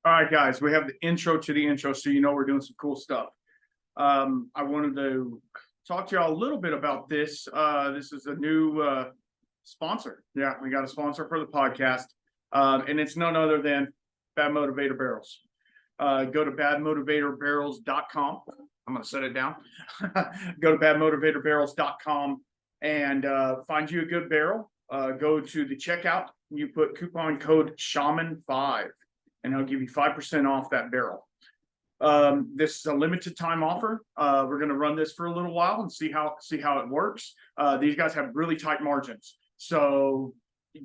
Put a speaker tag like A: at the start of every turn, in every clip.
A: All right, guys, we have the intro to the intro, so you know we're doing some cool stuff. I wanted to talk to y'all a little bit about this. This is a new sponsor. Yeah, we got a sponsor for the podcast, and it's none other than Bad Motivator Barrels. Go to badmotivatorbarrels.com. I'm going to set it down. Go to badmotivatorbarrels.com and find you a good barrel. Go to the checkout. You put coupon code SHAMAN5. And I'll give you 5% off that barrel. This is a limited time offer. We're going to run this for a little while and see how it works. These guys have really tight margins, so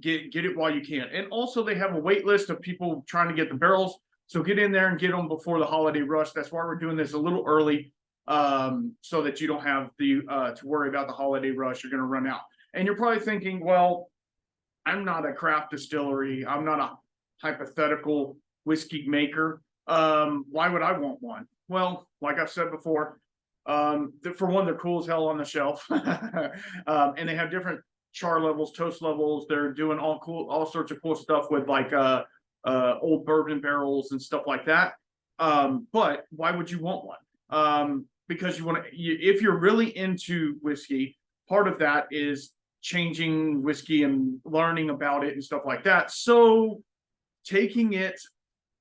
A: get it while you can. And also, they have a wait list of people trying to get the barrels. So get in there and get them before the holiday rush. That's why we're doing this a little early, so that you don't have to worry about the holiday rush. You're going to run out. And you're probably thinking, well, I'm not a craft distillery. I'm not a hypothetical whiskey maker. Why would I want one? Well, like I've said before, for one, they're cool as hell on the shelf. And they have different char levels, toast levels. They're doing all sorts of cool stuff with like old bourbon barrels and stuff like that. But why would you want one? Because if you're really into whiskey, part of that is changing whiskey and learning about it and stuff like that. So taking it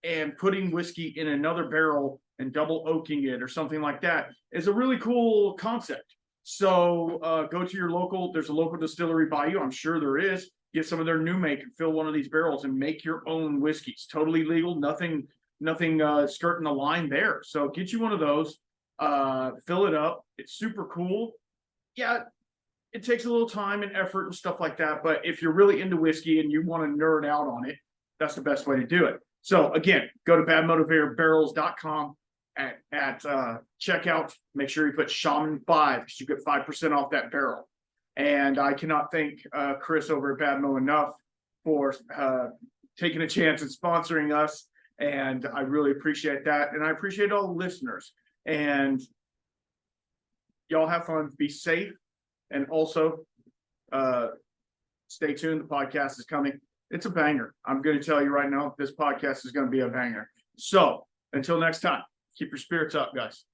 A: and putting whiskey in another barrel and double oaking it or something like that is a really cool concept. So go to your local, there's a local distillery by you. I'm sure there is. Get some of their new make and fill one of these barrels and make your own whiskeys. Totally legal. Nothing skirting the line there. So get you one of those, fill it up. It's super cool. Yeah, it takes a little time and effort and stuff like that. But if you're really into whiskey and you want to nerd out on it, that's the best way to do it. So again, go to badmotivatorbarrels.com at checkout. Make sure you put Shaman5 because you get 5% off that barrel. And I cannot thank Chris over at Badmo enough for taking a chance and sponsoring us. And I really appreciate that. And I appreciate all the listeners. And y'all have fun, be safe, and also stay tuned. The podcast is coming. It's a banger. I'm going to tell you right now, this podcast is going to be a banger. So until next time, keep your spirits up, guys.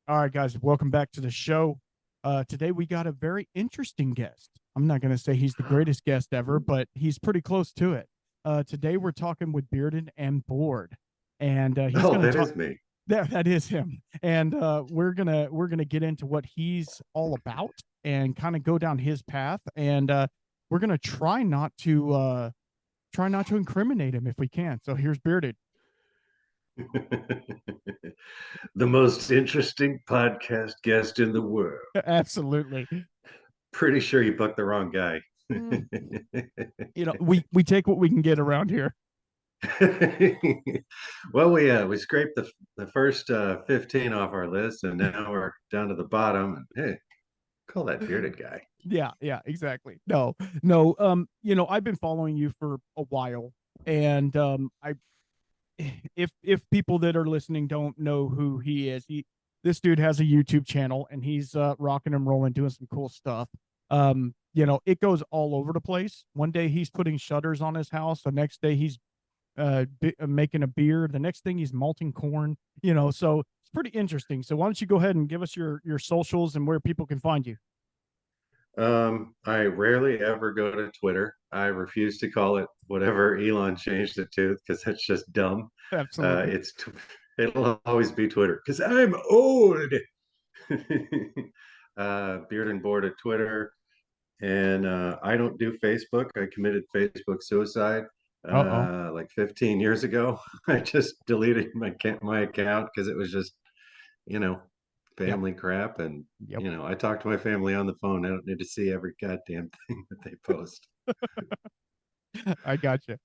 B: All right, guys, welcome back to the show. Today we got a very interesting guest. I'm not going to say he's the greatest guest ever, but he's pretty close to it. Today we're talking with Bearded and Bored, and he's going to talk.
C: Is me.
B: That is him, and we're gonna get into what he's all about and kind of go down his path, and we're gonna try not to incriminate him if we can. So here's Bearded.
C: The most interesting podcast guest in the world.
B: Absolutely.
C: Pretty sure you booked the wrong guy.
B: You know, we take what we can get around here.
C: Well, we scraped the first 15 off our list, and now we're down to the bottom. Hey, call that Bearded guy.
B: Yeah, exactly. No. You know, I've been following you for a while, and if people that are listening don't know who he is, this dude has a YouTube channel, and he's rocking and rolling, doing some cool stuff. You know, it goes all over the place. One day he's putting shutters on his house. The next day he's making a beer. The next thing he's malting corn, you know, so it's pretty interesting. So why don't you go ahead and give us your socials and where people can find you?
C: I rarely ever go to Twitter. I refuse to call it whatever Elon changed it to because that's just dumb.
B: Absolutely.
C: It'll always be Twitter because I'm old. Beard and Bored at Twitter, and I don't do Facebook. I committed Facebook suicide like 15 years ago. I just deleted my account because it was just, family crap. And, I talk to my family on the phone. I don't need to see every goddamn thing that they post.
B: I gotcha.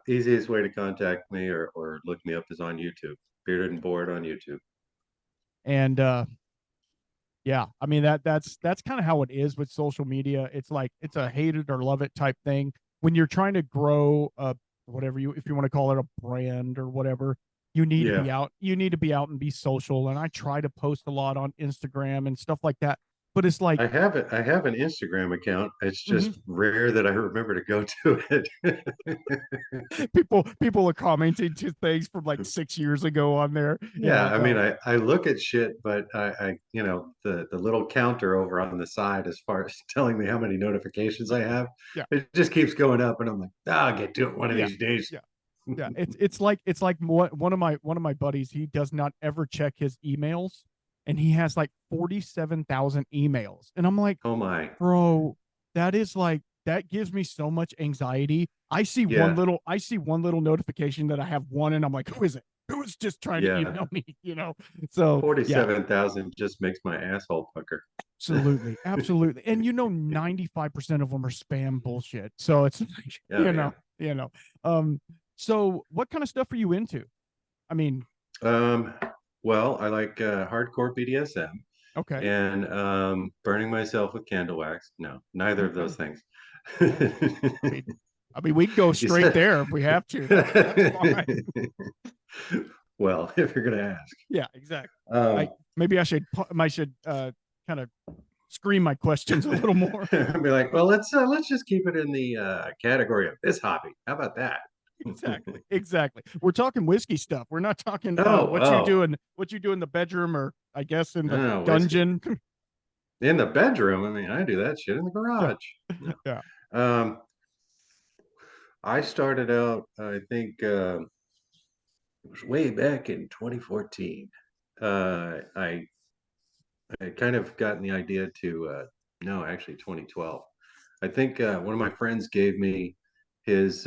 C: Easiest way to contact me or look me up is on YouTube. Bearded and Bored on YouTube.
B: And yeah, I mean that's kind of how it is with social media. It's like it's a hate it or love it type thing. When you're trying to grow whatever if you want to call it a brand or whatever, you need to be out. You need to be out and be social. And I try to post a lot on Instagram and stuff like that. but it's like
C: I have it. I have an Instagram account. It's just rare that I remember to go to it.
B: people are commenting to things from like 6 years ago on there.
C: Yeah,
B: Yeah,
C: I mean,
B: no,
C: I look at shit, but the little counter over on the side as far as telling me how many notifications I have,
B: yeah,
C: it just keeps going up, and I'm like, I'll get to it one of
B: yeah,
C: these days.
B: yeah. Yeah, it's like one of my buddies. He does not ever check his emails, and he has like 47,000 emails, and I'm like,
C: Oh my.
B: bro, that gives me so much anxiety.
C: Yeah,
B: I see one little notification that I have one, and I'm like, who is it? Who is just trying to
C: yeah.
B: email me? So yeah,
C: 47,000 just makes my asshole pucker.
B: absolutely, absolutely. And 95% of them are spam bullshit. So it's like,
C: Oh yeah.
B: you know. So what kind of stuff are you into? I mean,
C: Um, well, I like hardcore BDSM
B: okay,
C: and burning myself with candle wax. No, neither of
B: okay.
C: those things.
B: Oh, I mean, we can go
C: You
B: straight
C: said,
B: there if we have to. That's fine.
C: well, if you're gonna ask,
B: Yeah, exactly. I
C: um,
B: maybe I should kind of screen my questions a little more.
C: I'd be like, well, let's just keep it in the category of this hobby. How about that?
B: Exactly. Exactly. We're talking whiskey stuff. We're not talking
C: Oh, oh,
B: what you do in the bedroom or I guess in the
C: no, whiskey
B: dungeon.
C: in the bedroom. I mean, I do that shit in the
B: Yeah.
C: garage. No.
B: Yeah.
C: Um, I started out, I think, it was way back in 2014. I kind of gotten the idea to, no, actually 2012. I think one of my friends gave me his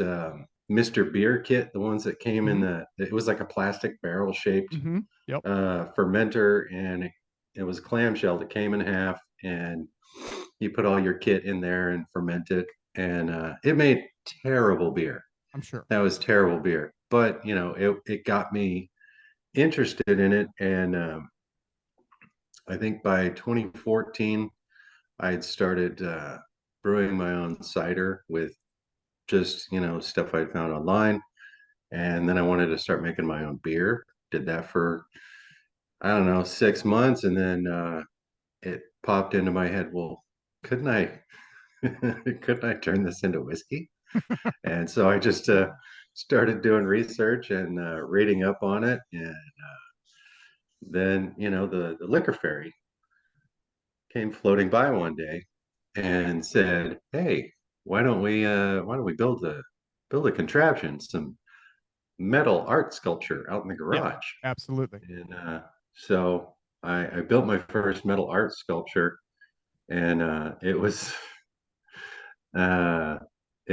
C: Mr. Beer kit, the ones that came in
B: Hmm.
C: it was like a plastic barrel shaped
B: Hmm. Yep.
C: fermenter, and it was clamshell. It came in half, and you put all your kit in there and ferment it, and it made terrible beer.
B: I'm sure.
C: That was terrible beer, but it got me interested in it, and I think by 2014 I had started brewing my own cider with just stuff I found online, and then I wanted to start making my own beer. Did that for I don't know 6 months, and then it popped into my head. Well, couldn't I couldn't I turn this into whiskey? And so I just started doing research and reading up on it, and then the liquor fairy came floating by one day and said, "Hey, why don't we build a contraption, some metal art sculpture out in the
B: Yeah.
C: garage?"
B: Absolutely.
C: And so I built my first metal art sculpture, and uh, it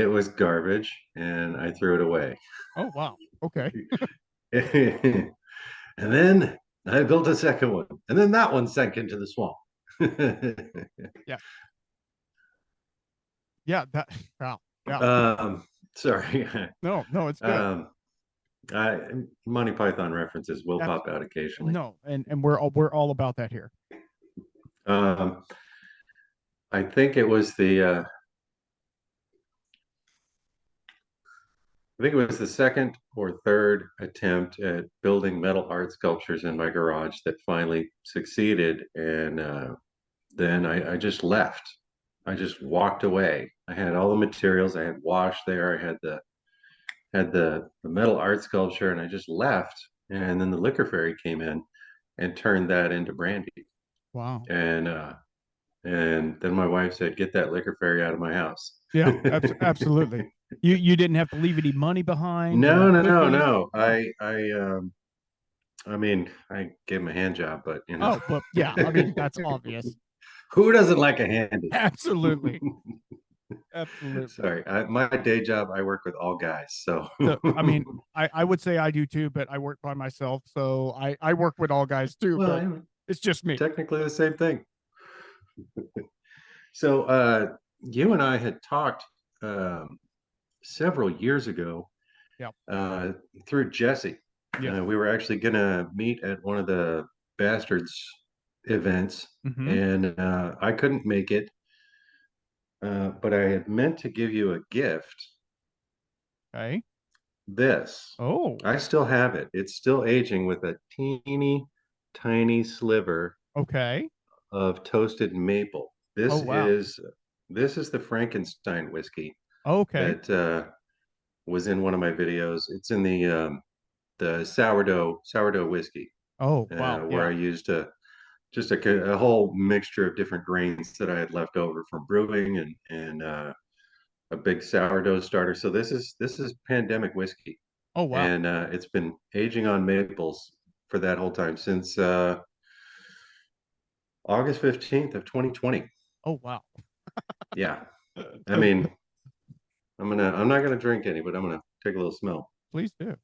C: was garbage, and I threw it away.
B: Oh wow. Okay.
C: And then I built a second one, and then that one sank into the swamp.
B: Yeah. Yeah. That. Wow. Yeah.
C: um, sorry.
B: No. No. It's good.
C: um, I, Monty Python references will
B: That's
C: pop out occasionally.
B: no. And we're all about that here.
C: Um, I think it was the second or third attempt at building metal art sculptures in my garage that finally succeeded, and then I just left. I just walked away. I had all the materials. I had wash there. I had the metal art sculpture, and I just left. And then the liquor fairy came in and turned that into brandy.
B: Wow.
C: And then my wife said, "Get that liquor fairy out of my house."
B: Yeah. Absolutely. You didn't have to leave any money behind.
C: No,
B: No
C: no, no,
B: cookies.
C: no. I mean, I gave him a hand job, but
B: Oh, but yeah. I mean, that's obvious.
C: who doesn't like a handy?
B: Absolutely. Absolutely.
C: Sorry, my day job, I work with all guys, so
B: So, I mean, I would say I do too, but I work by myself. So I work with all guys too, but
C: well,
B: it's just me.
C: technically the same thing. So, you and I had talked um, several years ago
B: Yep.
C: uh, through Jesse.
B: Yes.
C: We were actually gonna meet at one of the Bastards events,
B: Mm-hmm.
C: and I couldn't make it, but I had meant to give you a gift.
B: Okay.
C: This,
B: Oh,
C: I still have it. It's still aging with a teeny tiny sliver
B: okay.
C: of toasted maple.
B: Oh wow.
C: This is the Frankenstein whiskey
B: Okay.
C: that was in one of my videos. It's in the sourdough whiskey,
B: Oh wow.
C: where
B: Yeah.
C: I used a whole mixture of different grains that I had left over from brewing and a big sourdough starter. So this is pandemic whiskey,
B: Oh wow.
C: and it's been aging on maples for that whole time since August 15th of 2020.
B: Oh wow.
C: Yeah, I mean, I'm not gonna drink any, but I'm gonna take a little smell.
B: Please do.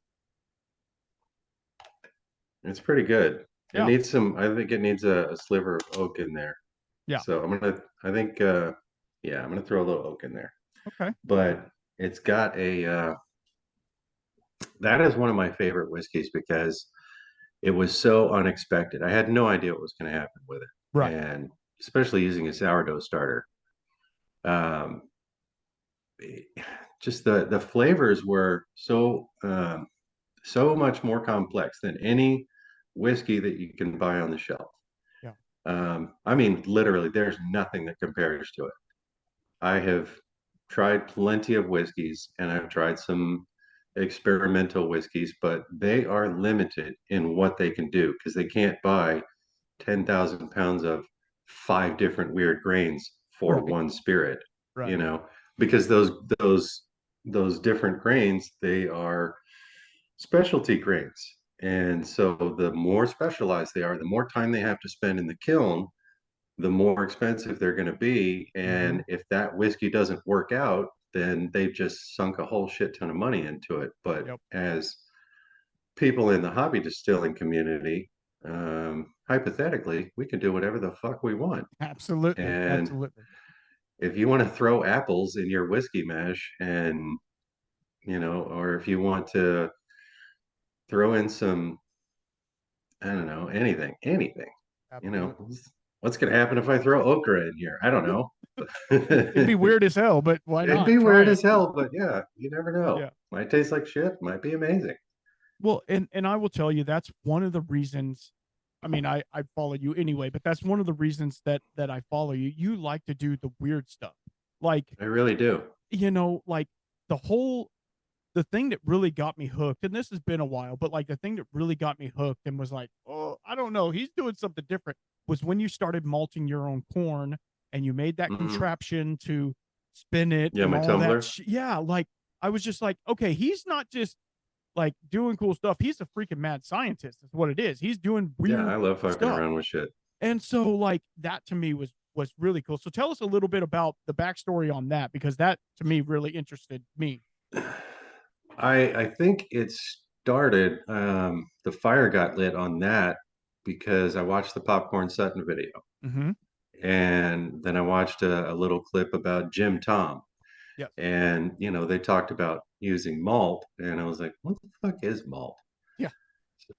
C: It's pretty good. It
B: Yeah.
C: needs some. I think it needs a sliver of oak in there.
B: Yeah.
C: So I think, yeah, I'm gonna throw a little oak in there.
B: Okay.
C: But it's got that is one of my favorite whiskeys because it was so unexpected. I had no idea what was going to happen with it,
B: Right.
C: and especially using a sourdough starter. Um, just the flavors were so much more complex than any whiskey that you can buy on the shelf.
B: Yeah.
C: I mean, literally, there's nothing that compares to it. I have tried plenty of whiskeys and I've tried some experimental whiskeys, but they are limited in what they can do because they can't buy 10,000 pounds of five different weird grains for
B: Right.
C: one spirit, you
B: Right.
C: know, because those different grains, they are specialty grains. And so the more specialized they are, the more time they have to spend in the kiln, the more expensive they're going to be.
B: Mm-hmm.
C: And if that whiskey doesn't work out, then they've just sunk a whole shit ton of money into it. But
B: Yep.
C: as people in the hobby distilling community, hypothetically, we can do whatever the fuck we want.
B: Absolutely.
C: And
B: Absolutely.
C: if you want to throw apples in your whiskey mash and, or if you want to throw in some, I don't know, anything, you know,
B: Absolutely.
C: what's going to happen if I throw okra in here? I don't know.
B: It'd be weird as hell, but why
C: It'd
B: not?
C: be
B: Try
C: weird
B: it.
C: as hell, but yeah, you never know.
B: Yeah.
C: Might taste like shit, might be amazing.
B: Well, and I will tell you that's one of the reasons. I mean, I follow you anyway, but that's one of the reasons that I follow you. You like to do the weird stuff, like
C: I really do.
B: like the whole the thing that really got me hooked, and this has been a while, but like the thing that really got me hooked and was like, oh, I don't know, he's doing something different, was when you started malting your own corn and you made that
C: Hmm.
B: contraption to spin it
C: Yeah,
B: and
C: my
B: all that.
C: tumbler.
B: Yeah, like I was just like, okay, he's not just like doing cool stuff. He's a freaking mad scientist. Is what it is. He's doing
C: Yeah,
B: weird
C: I love fucking
B: stuff,
C: around with shit.
B: and so like that to me was really cool. So tell us a little bit about the backstory on that because that to me really interested me.
C: I think it started, the fire got lit on that because I watched the Popcorn Sutton video.
B: Mm-hmm.
C: And then I watched a little clip about Jim Tom.
B: Yes.
C: And, they talked about using malt. And I was like, what the fuck is malt?
B: Yeah.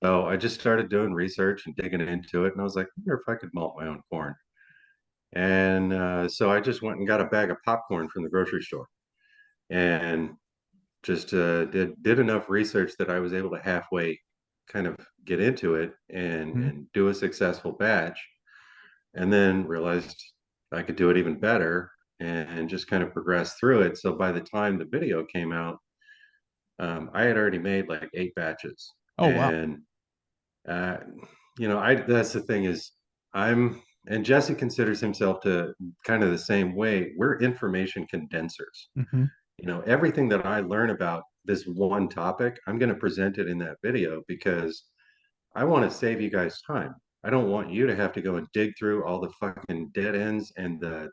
C: So I just started doing research and digging into it. And I was like, I wonder if I could malt my own corn. And so I just went and got a bag of popcorn from the grocery store and just did enough research that I was able to halfway kind of get into it and
B: Mm-hmm.
C: do a successful batch, and then realized I could do it even better and just kind of progress through it. So by the time the video came out, I had already made like 8 batches,
B: Oh wow.
C: and uh, I that's the thing is I'm and Jesse considers himself to kind of the same way. We're information condensers.
B: Mm-hmm.
C: Everything that I learn about this one topic, I'm going to present it in that video because I want to save you guys time. I don't want you to have to go and dig through all the fucking dead ends and the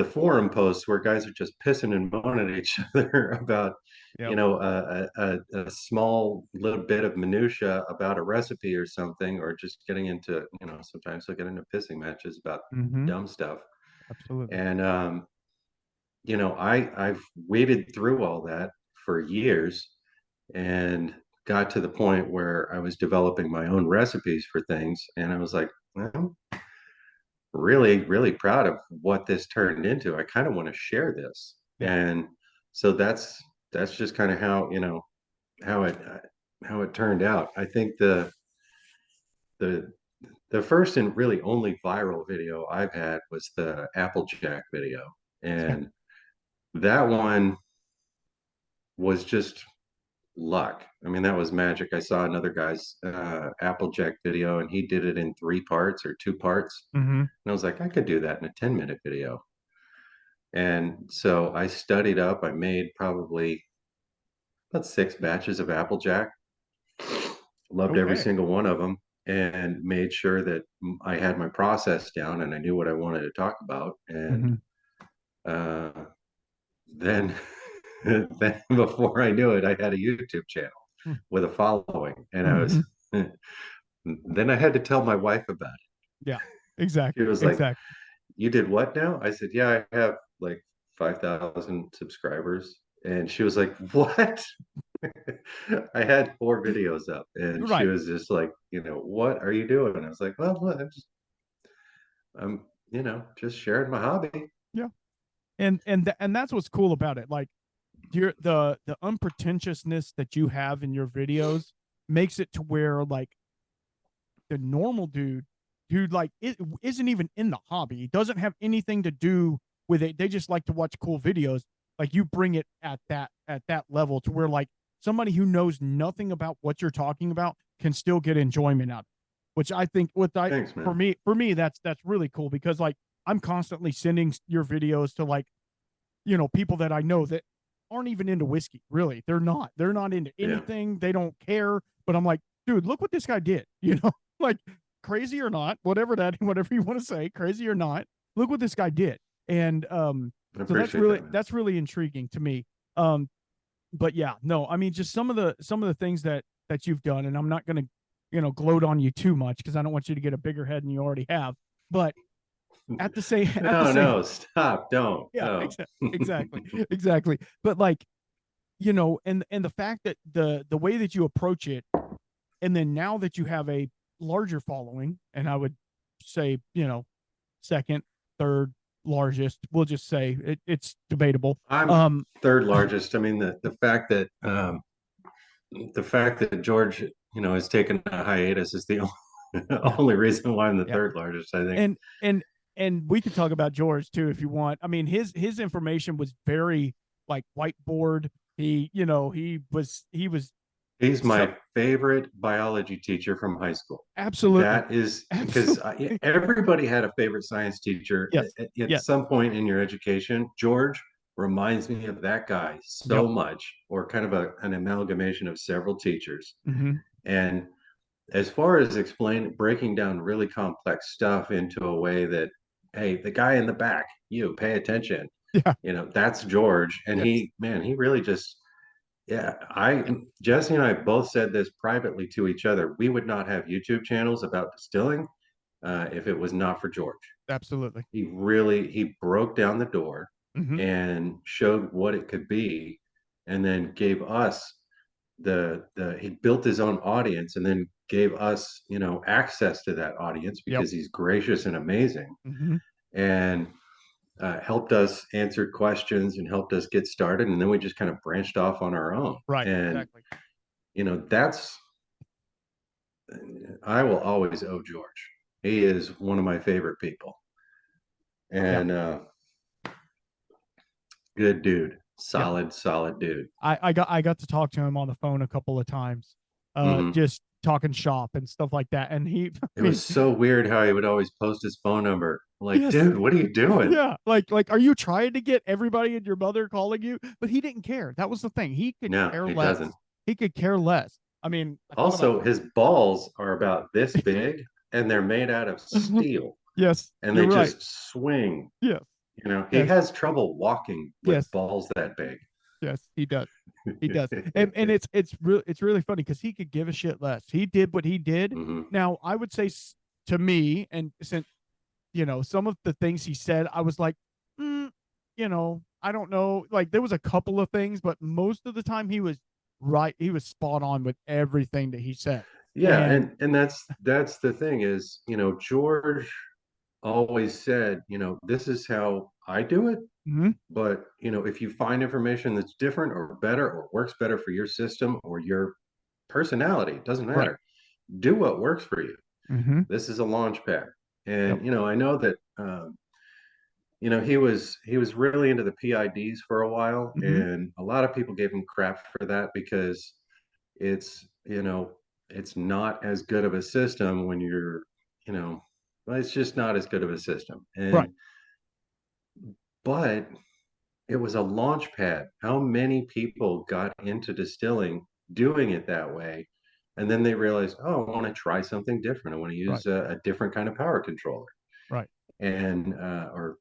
C: forum posts where guys are just pissing and moaning at each other about,
B: Yep.
C: a small little bit of minutia about a recipe or something, or just getting into, sometimes they'll get into pissing matches about
B: Mm-hmm.
C: dumb stuff.
B: Absolutely.
C: And I've waded through all that for years and got to the point where I was developing my own recipes for things. And I was like, well, really, really proud of what this turned into. I kind of want to share this.
B: Yeah.
C: And so that's just kind of how, how it turned out. I think the the first and really only viral video I've had was the Applejack video. And that one was just luck. I mean, that was magic. I saw another guy's Applejack video and he did it in 3 parts or 2 parts.
B: Mm-hmm.
C: And I was like, I could do that in a 10-minute video. And so I studied up. I made probably about 6 batches of Applejack. Loved every
B: Okay.
C: single one of them and made sure that I had my process down and I knew what I wanted to talk about. And uh, then, then before I knew it, I had a YouTube channel with a following, and I was. Then I had to tell my wife about it.
B: Yeah,
C: She
B: exactly.
C: was like,
B: Exactly.
C: "You did what now?" I said, "Yeah, I have like 5,000 subscribers." And she was like, "What?" I had 4 videos up, and she
B: Right.
C: was just like, "What are you doing?" And I was like, "Well, look, I'm, just sharing my hobby."
B: Yeah. And that's what's cool about it. Like the unpretentiousness that you have in your videos makes it to where like the normal dude who like it isn't even in the hobby. He doesn't have anything to do with it. They just like to watch cool videos. Like you bring it at that level to where like somebody who knows nothing about what you're talking about can still get enjoyment out of it. Which I think
C: Thanks,
B: for
C: man.
B: me that's really cool because like I'm constantly sending your videos to like people that I know that aren't even into whiskey. Really, they're not into
C: Yeah.
B: anything. They don't care. But I'm like, dude, look what this guy did. Like crazy or not, whatever you want to say, crazy or not, look what this guy did. And
C: I
B: so
C: appreciate that, man.
B: that's really intriguing to me. But yeah, no, I mean, just some of the things that you've done, and I'm not going to gloat on you too much because I don't want you to get a bigger head than you already have. But at the same
C: No, stop, don't.
B: yeah,
C: No.
B: exactly. But like and the fact that the way that you approach it, and then now that you have a larger following, and I would say second, third largest, we'll just say it's debatable.
C: I'm third largest. I mean, the fact that George, has taken a hiatus is the
B: Yeah,
C: only reason why I'm the
B: yeah.
C: third largest, I think.
B: And we could talk about George too if you want. I mean, his information was very like whiteboard. He was
C: He's
B: so
C: my favorite biology teacher from high school.
B: absolutely,
C: That is because
B: absolutely.
C: everybody had a favorite science teacher
B: Yes,
C: at
B: yes,
C: some point in your education. George reminds me of that guy
B: yep.
C: so much, or kind of an amalgamation of several teachers.
B: Mm-hmm.
C: And as far as breaking down really complex stuff into a way that, hey, the guy in the back, you pay attention,
B: Yeah,
C: that's George. And
B: yes,
C: he really just, yeah,
B: yeah,
C: Jesse and I both said this privately to each other. We would not have YouTube channels about distilling if it was not for George.
B: absolutely.
C: He broke down the door
B: Mm-hmm.
C: and showed what it could be, and then gave us he built his own audience and then gave us, access to that audience
B: Yep.
C: because he's gracious and amazing,
B: Mm-hmm.
C: and helped us answer questions and helped us get started. And then we just kind of branched off on our own.
B: Right,
C: And,
B: exactly.
C: that's, I will always owe George. He is one of my favorite people.
B: Yeah,
C: And good dude.
B: yeah.
C: Solid dude.
B: I got to talk to him on the phone a couple of times,
C: Hmm.
B: just talking shop and stuff like that. And I
C: It was
B: mean,
C: so weird how he would always post his phone number. Like,
B: yes,
C: dude, what are you doing?
B: yeah, are you trying to get everybody and your mother calling you? But he didn't care. That was the thing. He could
C: No,
B: care
C: he
B: less.
C: doesn't.
B: He could care less. I mean, I thought about
C: Also, his balls are about this big and they're made out of steel
B: yes,
C: and
B: you're
C: they
B: right.
C: just swing.
B: Yes,
C: He
B: yes,
C: has trouble walking with
B: yes,
C: balls that big.
B: yes. He does. He does. And it's really funny because he could give a shit less. He did what he did.
C: Hmm.
B: Now I would say to me, and since some of the things he said, I was like, I don't know. Like there was a couple of things, but most of the time he was right. He was spot on with everything that he said.
C: Yeah,
B: And
C: and that's the thing is, George always said, this is how I do it.
B: mhm,
C: But, if you find information that's different or better or works better for your system or your personality, it doesn't
B: right,
C: matter. Do what works for you.
B: Mm-hmm.
C: This is a launch pad. And
B: Yep.
C: you know, I know that you know, he was really into the PIDs for a while,
B: Mm-hmm.
C: and a lot of people gave him crap for that because it's, you know, it's not as good of a system when you're, you know, well, it's just not as good of a system.
B: Right.
C: And but it was a launch pad. How many people got into distilling doing it that way? And then they realized, oh, I want to try something different. I want to
B: Right.
C: use a different kind of power controller,
B: Right.
C: and or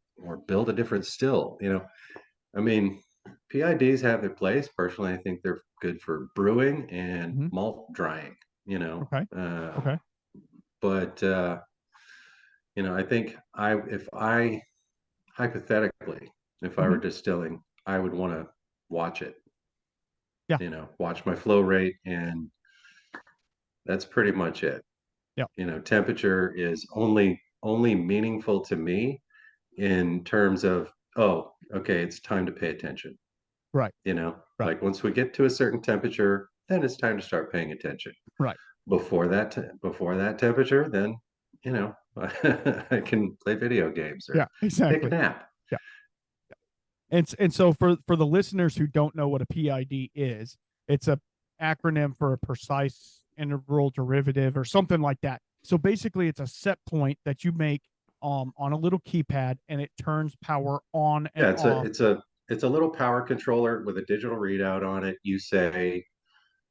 C: build a different still. You know, I mean, PIDs have their place. Personally, I think they're good for brewing and
B: Mm-hmm.
C: malt drying. You know,
B: Okay. Okay.
C: but you know, I think if I hypothetically, if I
B: Mm-hmm.
C: were distilling, I would want to watch it.
B: Yeah.
C: You know, watch my flow rate, and that's pretty much it.
B: Yeah.
C: You know, temperature is only meaningful to me in terms of, oh, okay, it's time to pay attention.
B: Right.
C: You know,
B: Right.
C: like once we get to a certain temperature, then it's time to start paying attention.
B: Right.
C: Before that temperature, then you know, I can play video games
B: Yeah.
C: or take a
B: Exactly.
C: nap.
B: Yeah. And so for the listeners who don't know what a PID is, it's a acronym for a precise integral derivative or something like that. So basically, it's a set point that you make on a little keypad, and it turns power on and
C: Yeah,
B: off.
C: it's a little power controller with a digital readout on it. You say,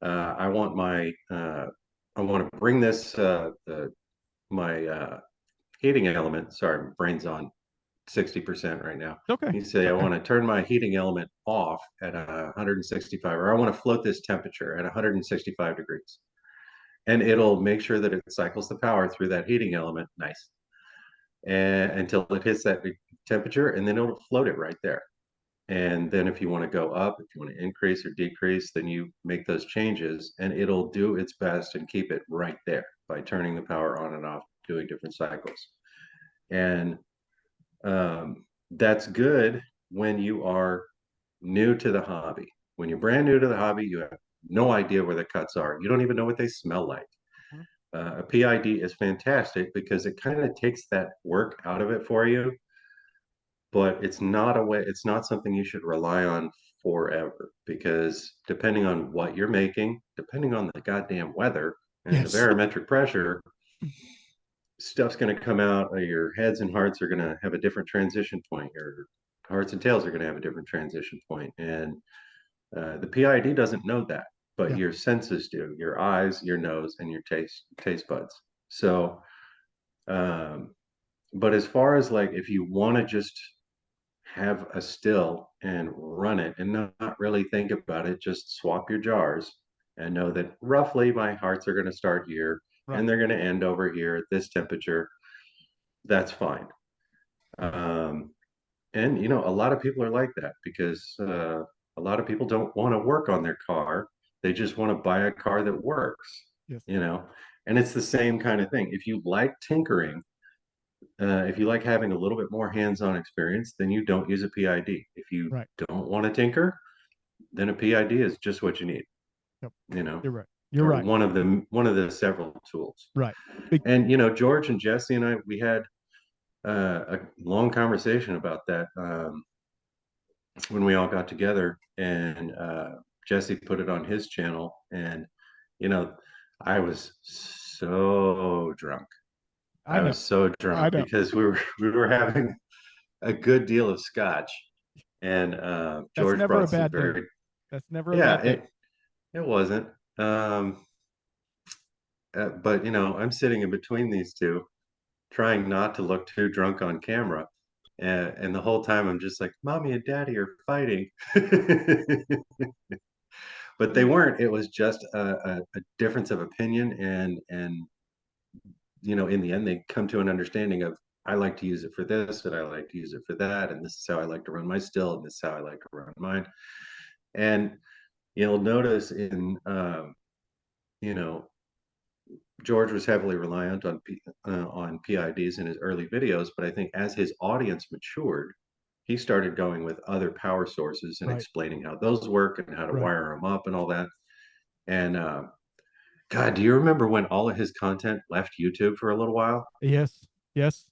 C: I want I want to bring this my heating element. Sorry, my brain's on 60% right now.
B: Okay.
C: You
B: It's
C: say, I
B: okay.
C: want to turn my heating element off at 165, or I want to float this temperature at 165 degrees. And it'll make sure that it cycles the power through that heating element. Nice. And until it hits that temperature, and then it'll float it right there. And then if you want to go up, if you want to increase or decrease, then you make those changes, and it'll do its best and keep it right there by turning the power on and off, doing different cycles. And that's good when you are new to the hobby. When you're brand new to the hobby, you have no idea where the cuts are. You don't even know what they smell like.
B: Mhm.
C: A PID is fantastic because it kind of takes that work out of it for you, but it's not something you should rely on forever, because depending on what you're making, depending on the goddamn weather and the
B: Yes.
C: barometric pressure, stuff's going to come out. Your heads and hearts are going to have a different transition point. Your hearts and tails are going to have a different transition point, and the PID doesn't know that, but
B: Yeah.
C: your senses do. Your eyes, your nose, and your taste buds. So, um, but as far as like if you want to just have a still and run it and not really think about it, just swap your jars and know that roughly my hearts are going to start here
B: Right.
C: and they're going to end over here at this temperature. That's fine. Um, and you know, a lot of people are like that because a lot of people don't want to work on their car. They just want to buy a car that works,
B: Yes.
C: you know. And it's the same kind of thing. If you like tinkering, if you like having a little bit more hands-on experience, then you don't use a PID. If you
B: Right.
C: don't want to tinker, then a PID is just what you need,
B: Yep.
C: you know,
B: You're right. You're
C: or
B: right.
C: one of the several tools.
B: Right. Big.
C: And you know, George and Jesse and I, we had a long conversation about that when we all got together, and Jesse put it on his channel, and you know, I was so drunk.
B: I
C: I
B: know.
C: was so
B: I
C: drunk
B: know.
C: because we were having a good deal of scotch, and
B: That's
C: George
B: never a
C: brought some
B: bad thing.
C: very,
B: That's never a
C: yeah,
B: bad thing.
C: it wasn't, um, but you know, I'm sitting in between these two, trying not to look too drunk on camera, and the whole time I'm just like, mommy and daddy are fighting. But they weren't. It was just a difference of opinion, and you know, in the end, they come to an understanding of, I like to use it for this, and I like to use it for that, and this is how I like to run my still, and this is how I like to run mine. And you'll notice in you know, George was heavily reliant on PIDs in his early videos, but I think as his audience matured, he started going with other power sources and
B: Right.
C: explaining how those work and how to
B: Right.
C: wire them up and all that. And God, do you remember when all of his content left YouTube for a little while?
B: Yes, yes,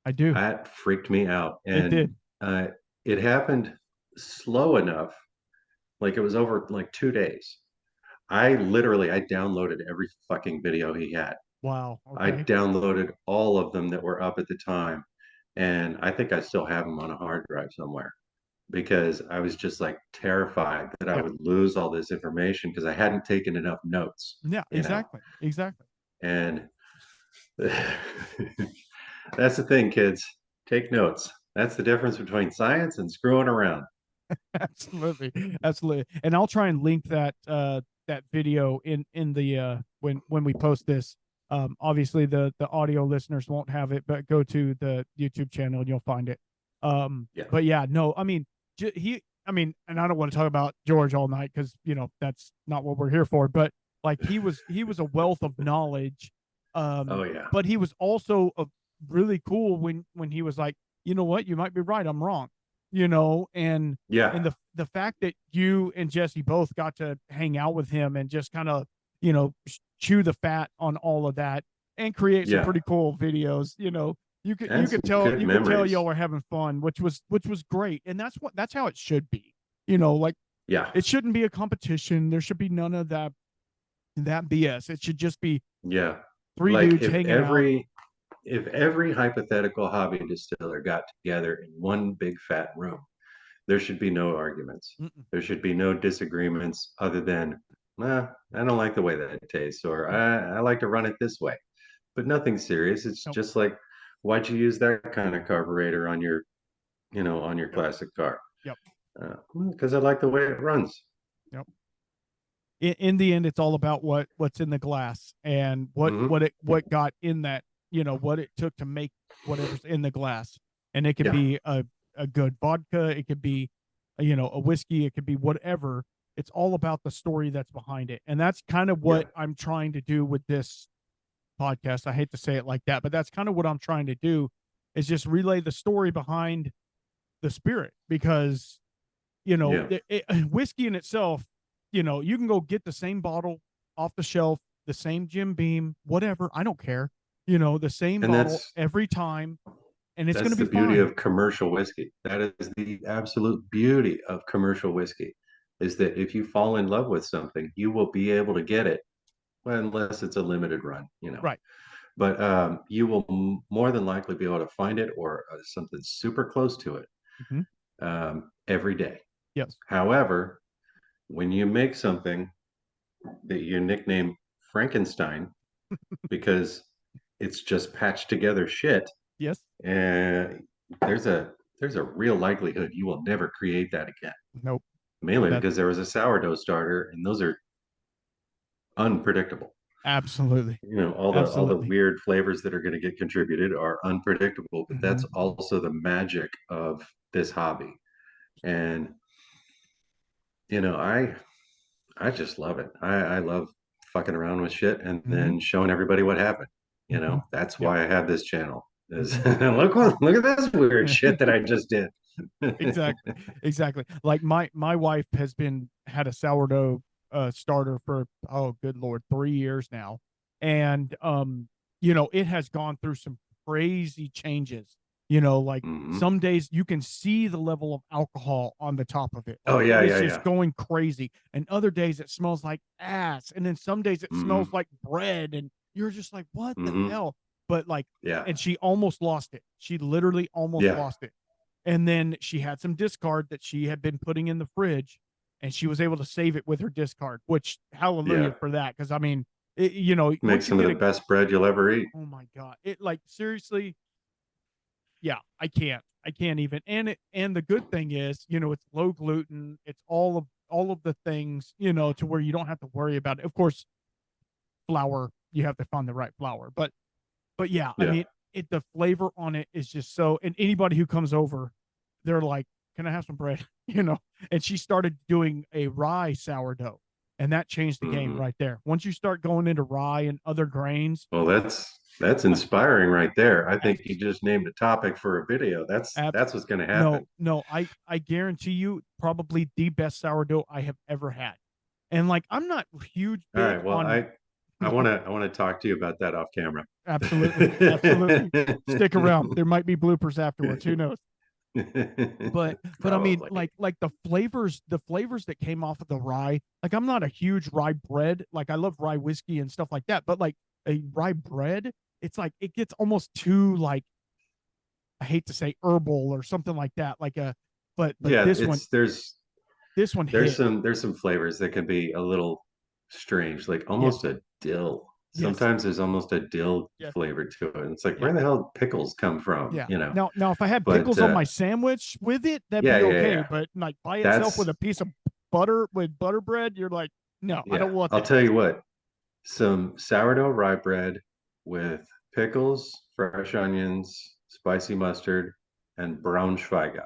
B: I do.
C: That freaked me out.
B: It
C: And
B: did.
C: uh, it happened slow enough, like it was over like 2 days. I downloaded every fucking video he had.
B: Wow.
C: I
B: Okay.
C: downloaded all of them that were up at the time. And I think I still have them on a hard drive somewhere because I was just like terrified that I
B: Yeah.
C: would lose all this information because I hadn't taken enough notes,
B: Yeah.
C: you know.
B: Exactly. Exactly.
C: And that's the thing, kids. Take notes. That's the difference between science and screwing around.
B: Absolutely. Absolutely. And I'll try and link that that video in the when we post this. Obviously the audio listeners won't have it, but go to the YouTube channel and you'll find it.
C: Yeah.
B: But yeah, no, I mean I mean, and I don't want to talk about George all night because that's not what we're here for, but like he was a wealth of knowledge.
C: Oh yeah.
B: But he was also a really cool when he was like, you know what, you might be right, I'm wrong. And
C: Yeah.
B: the fact that you and Jesse both got to hang out with him and just kind of chew the fat on all of that and create some
C: Yeah.
B: pretty cool videos. You could
C: And
B: you
C: some
B: could tell
C: good
B: you could tell
C: memories.
B: y'all were having fun, which was great, and that's how it should be. Like
C: Yeah.
B: it shouldn't be a competition. There should be none of that BS. It should just be
C: Yeah.
B: three
C: Like
B: dudes hanging out.
C: if every hypothetical hobby distiller got together in one big fat room, there should be no arguments.
B: Mm-mm.
C: There should be no disagreements other than, I don't like the way that it tastes, or
B: Nope.
C: I like to run it this way. But nothing serious. It's
B: Nope.
C: just like, why'd you use that kind of carburetor on your
B: Yep.
C: classic car?
B: Yep.
C: Because I like the way it runs.
B: Yep. In the end, it's all about what's in the glass and
C: Hmm.
B: what got in that, what it took to make whatever's in the glass. And it could
C: Yeah.
B: be a good vodka, it could be a whiskey, it could be whatever. It's all about the story that's behind it. And that's kind of
C: Yeah.
B: what I'm trying to do with this podcast. I hate to say it like that, but that's kind of what I'm trying to do, is just relay the story behind the spirit, because
C: Yeah.
B: whiskey in itself, you can go get the same bottle off the shelf, the same Jim Beam, whatever. I don't care. The same
C: And
B: bottle every time, and it's going
C: that's
B: to
C: the
B: be
C: beauty
B: fine.
C: of commercial whiskey. That is the absolute beauty of commercial whiskey, is that if you fall in love with something, you will be able to get it, well, unless it's a limited run.
B: Right.
C: But you will more than likely be able to find it or something super close to it
B: Mm-hmm.
C: every day.
B: Yes.
C: However, when you make something that you nickname Frankenstein because it's just patched together shit,
B: Yes.
C: and there's a real likelihood you will never create that again.
B: Nope.
C: Mainly
B: That
C: because there was a sourdough starter, and those are unpredictable.
B: absolutely.
C: All the
B: Absolutely.
C: weird flavors that are going to get contributed are unpredictable, but
B: Mm-hmm.
C: that's also the magic of this hobby. And I just love it. I love fucking around with shit and
B: Mm-hmm.
C: then showing everybody what happened.
B: Mm-hmm.
C: That's
B: Yep.
C: why I have this channel. Is
B: Mm-hmm.
C: look at this weird shit that I just did.
B: Exactly. Like my wife had a sourdough starter for, oh good Lord, 3 years now. And it has gone through some crazy changes. Like
C: Mhm.
B: some days you can see the level of alcohol on the top of it.
C: Oh
B: Like it
C: yeah,
B: is
C: yeah,
B: just
C: yeah.
B: going crazy. And other days it smells like ass. And then some days it smells
C: Hmm.
B: like bread. And you're just like, what the
C: Hmm.
B: hell? But like,
C: Yeah,
B: and she almost lost it. She literally almost
C: yeah,
B: lost it. And then she had some discard that she had been putting in the fridge, and she was able to save it with her discard, which
C: yeah.
B: hallelujah for that. Cause I mean,
C: Make
B: once you
C: some of
B: get
C: the best bread you'll ever eat.
B: oh my God, it like seriously, yeah, I can't even. And the good thing is, it's low gluten. It's all of the things, to where you don't have to worry about it. Of course, flour, you have to find the right flour, but yeah, I
C: Yeah.
B: mean, the flavor on it is just so. And anybody who comes over, they're like, "Can I have some bread?" And she started doing a rye sourdough, and that changed the game
C: Hmm.
B: right there. Once you start going into rye and other grains,
C: Well, that's
B: uh,
C: inspiring right there. I think you
B: abs-
C: just named a topic for a video. That's
B: abs-
C: that's what's going to
B: no,
C: happen.
B: no, I guarantee you, probably the best sourdough I have ever had. And like, I'm not huge
C: All
B: big
C: right. Well,
B: on.
C: I want to talk to you about that off camera.
B: Absolutely. Stick around. There might be bloopers afterwards. Who knows? But I mean,
C: Probably.
B: like the flavors that came off of the rye. Like I'm not a huge rye bread. Like I love rye whiskey and stuff like that. But like a rye bread, it's like it gets almost too like, I hate to say herbal or something like that. Like but
C: Yeah,
B: this one,
C: it's
B: this one hit.
C: there's some flavors that can be a little strange, like almost
B: Yes.
C: a dill.
B: Yes.
C: Sometimes there's almost a dill
B: Yes.
C: flavor to it. And it's like,
B: Yeah.
C: where the hell pickles come from?
B: Yeah.
C: You know.
B: Now if I had
C: But
B: pickles on my sandwich with it, that'd
C: yeah,
B: be
C: yeah,
B: okay.
C: yeah.
B: But like by itself
C: That's
B: with a piece of butter with butter bread, you're like, no, I
C: yeah.
B: don't want
C: I'll
B: that.
C: tell you what, some sourdough rye bread with pickles, fresh onions, spicy mustard, and Braunschweiger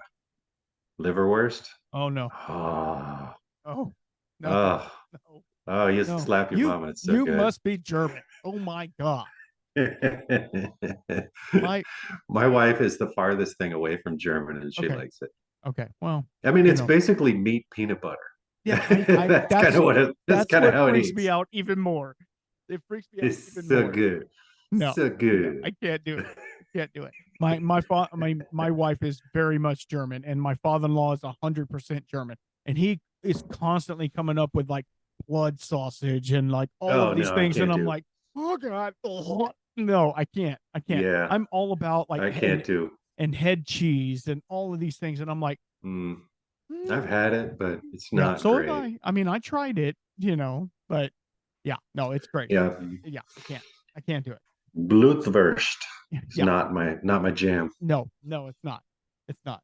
C: liverwurst.
B: Oh no.
C: Oh,
B: Oh no.
C: oh,
B: No.
C: oh, you
B: No.
C: slap your mama. It's so
B: You
C: good.
B: must be German. Oh my God. My
C: My wife is the farthest thing away from German and she
B: okay.
C: likes it.
B: Okay. Well,
C: I mean,
B: you
C: it's
B: know,
C: basically meat peanut butter.
B: yeah, I
C: That's
B: that's
C: kind of
B: what
C: how it
B: freaks me
C: eats.
B: out even more. It freaks me out
C: It's
B: even
C: so
B: more.
C: good.
B: No,
C: So
B: no,
C: good.
B: I can't do it. I can't do it. My wife is very much German, and my father-in-law is 100% German, and he is constantly coming up with like blood sausage and like all
C: Oh
B: of these
C: no, I
B: things, and
C: can't
B: I'm
C: do.
B: like, oh God, oh, no, I can't. I can't.
C: Yeah,
B: I'm all about like
C: I can't do.
B: and head cheese and all of these things, and I'm like,
C: Mm,
B: mm,
C: I've had it, but it's
B: yeah.
C: not
B: So have
C: great.
B: I. I mean, I tried it, but yeah, no, it's great.
C: Yeah,
B: Yeah, I can't. I can't do it.
C: Blutwurst is
B: Yeah.
C: not my jam.
B: No, no, it's not. It's not.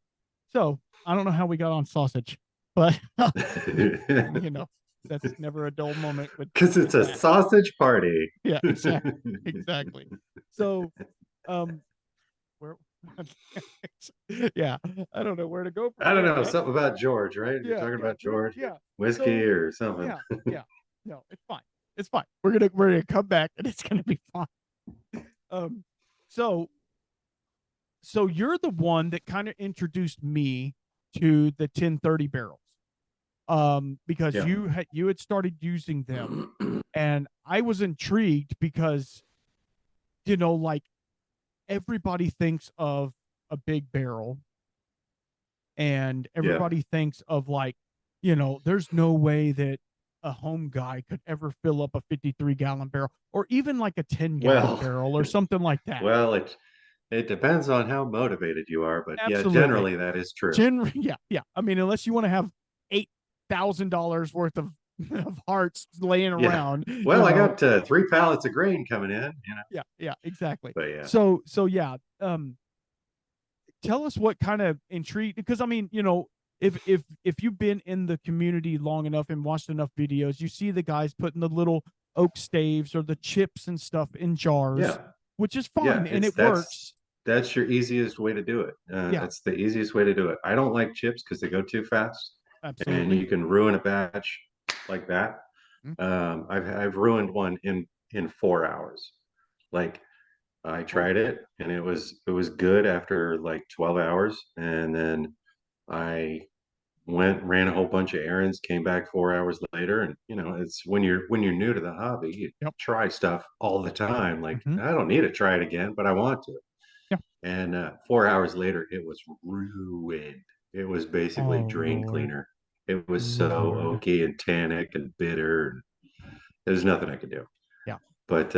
B: So I don't know how we got on sausage, but you know, that's never a dull moment
C: Because
B: with
C: it's a
B: that.
C: sausage party.
B: Yeah, exactly. Exactly. So um where yeah, I don't know where to go from
C: I don't
B: there,
C: know,
B: man.
C: something about George, right? You're
B: Yeah,
C: talking
B: yeah,
C: about George,
B: yeah.
C: whiskey
B: So
C: or something.
B: yeah, yeah. No, it's fine. It's fine. We're gonna come back and it's gonna be fine. Um so you're the one that kind of introduced me to the 1030 barrels. Because
C: Yeah.
B: you had started using them, and I was intrigued because like everybody thinks of a big barrel, and
C: Yeah.
B: everybody thinks of like, there's no way that a home guy could ever fill up a 53-gallon barrel or even like a 10-gallon
C: Well,
B: barrel or something like that.
C: well, it depends on how motivated you are, but yeah,
B: Absolutely.
C: generally that is true.
B: Yeah, yeah. I mean, unless you want to have $8,000 worth of hearts laying
C: Yeah.
B: around,
C: Well, I got 3 pallets of grain coming in.
B: Yeah, yeah, exactly.
C: But yeah.
B: So yeah, tell us what kind of intrigue, because I mean, if you've been in the community long enough and watched enough videos, you see the guys putting the little oak staves or the chips and stuff in jars,
C: Yeah.
B: which is
C: Yeah,
B: fine and it works.
C: that's your easiest way to do it.
B: Yeah,
C: That's the easiest way to do it. I don't like chips because they go too fast, and
B: absolutely.
C: you can ruin a batch like that.
B: Mhm.
C: I've ruined one in 4 hours. Like I
B: Oh,
C: tried it and it was good after like 12 hours, and then I ran a whole bunch of errands, came back 4 hours later, and it's when you're new to the hobby, you
B: yep.
C: try stuff all the time. Like
B: Hmm.
C: I don't need to try it again, but I want to.
B: Yeah.
C: And 4 hours later, it was ruined. It was basically
B: Oh
C: drain
B: Lord,
C: cleaner. It was so
B: Lord.
C: oaky and tannic and bitter. And there's nothing I could do.
B: Yeah.
C: But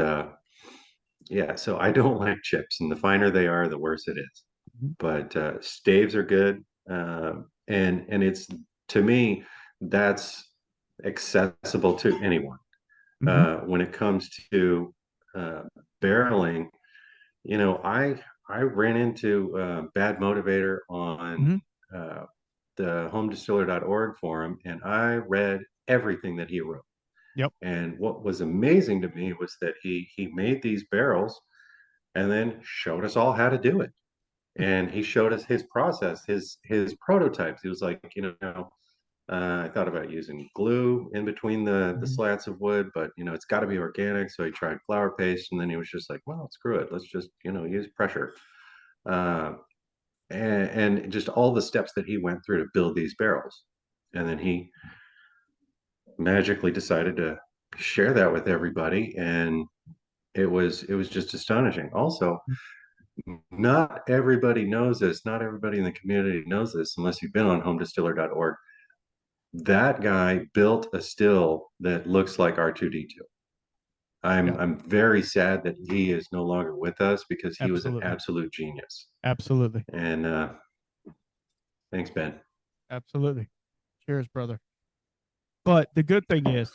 C: yeah, so I don't like chips, and the finer they are, the worse it is.
B: Mhm.
C: But staves are good, and it's to me that's accessible to anyone.
B: Mhm.
C: When it comes to uh, barreling, I ran into Bad Motivator on
B: Mhm.
C: uh, the homedistiller.org forum, and I read everything that he wrote.
B: Yep.
C: And what was amazing to me was that he made these barrels and then showed us all how to do it. And he showed us his process, his prototypes. He was like, I thought about using glue in between the
B: Mhm.
C: slats of wood, but it's got to be organic. So he tried flour paste, and then he was just like, well, screw it. Let's just use pressure, uh, and just all the steps that he went through to build these barrels, and then he magically decided to share that with everybody, and it was just astonishing. Also, not everybody knows this. Not everybody in the community knows this unless you've been on homedistiller.org. That guy built a still that looks like R2D2.
B: Yeah,
C: I'm very sad that he is no longer with us because he was an
B: absolutely.
C: absolute genius.
B: Absolutely.
C: And thanks, Ben.
B: Absolutely. Cheers, brother. But the good thing is,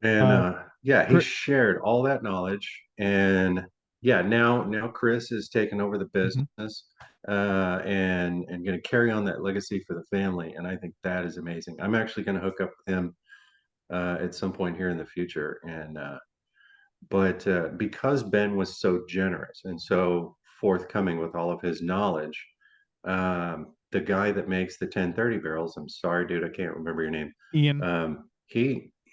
C: And
B: uh,
C: yeah, he
B: Chris,
C: shared all that knowledge. And yeah, now Chris has taken over the
B: mhm,
C: business and going to carry on that legacy for the family. And I think that is amazing. I'm actually going to hook up with him at some point here in the future. And but because Ben was so generous and so forthcoming with all of his knowledge, the guy that makes the 1030 barrels, I'm sorry, dude, I can't remember your name.
B: Ian,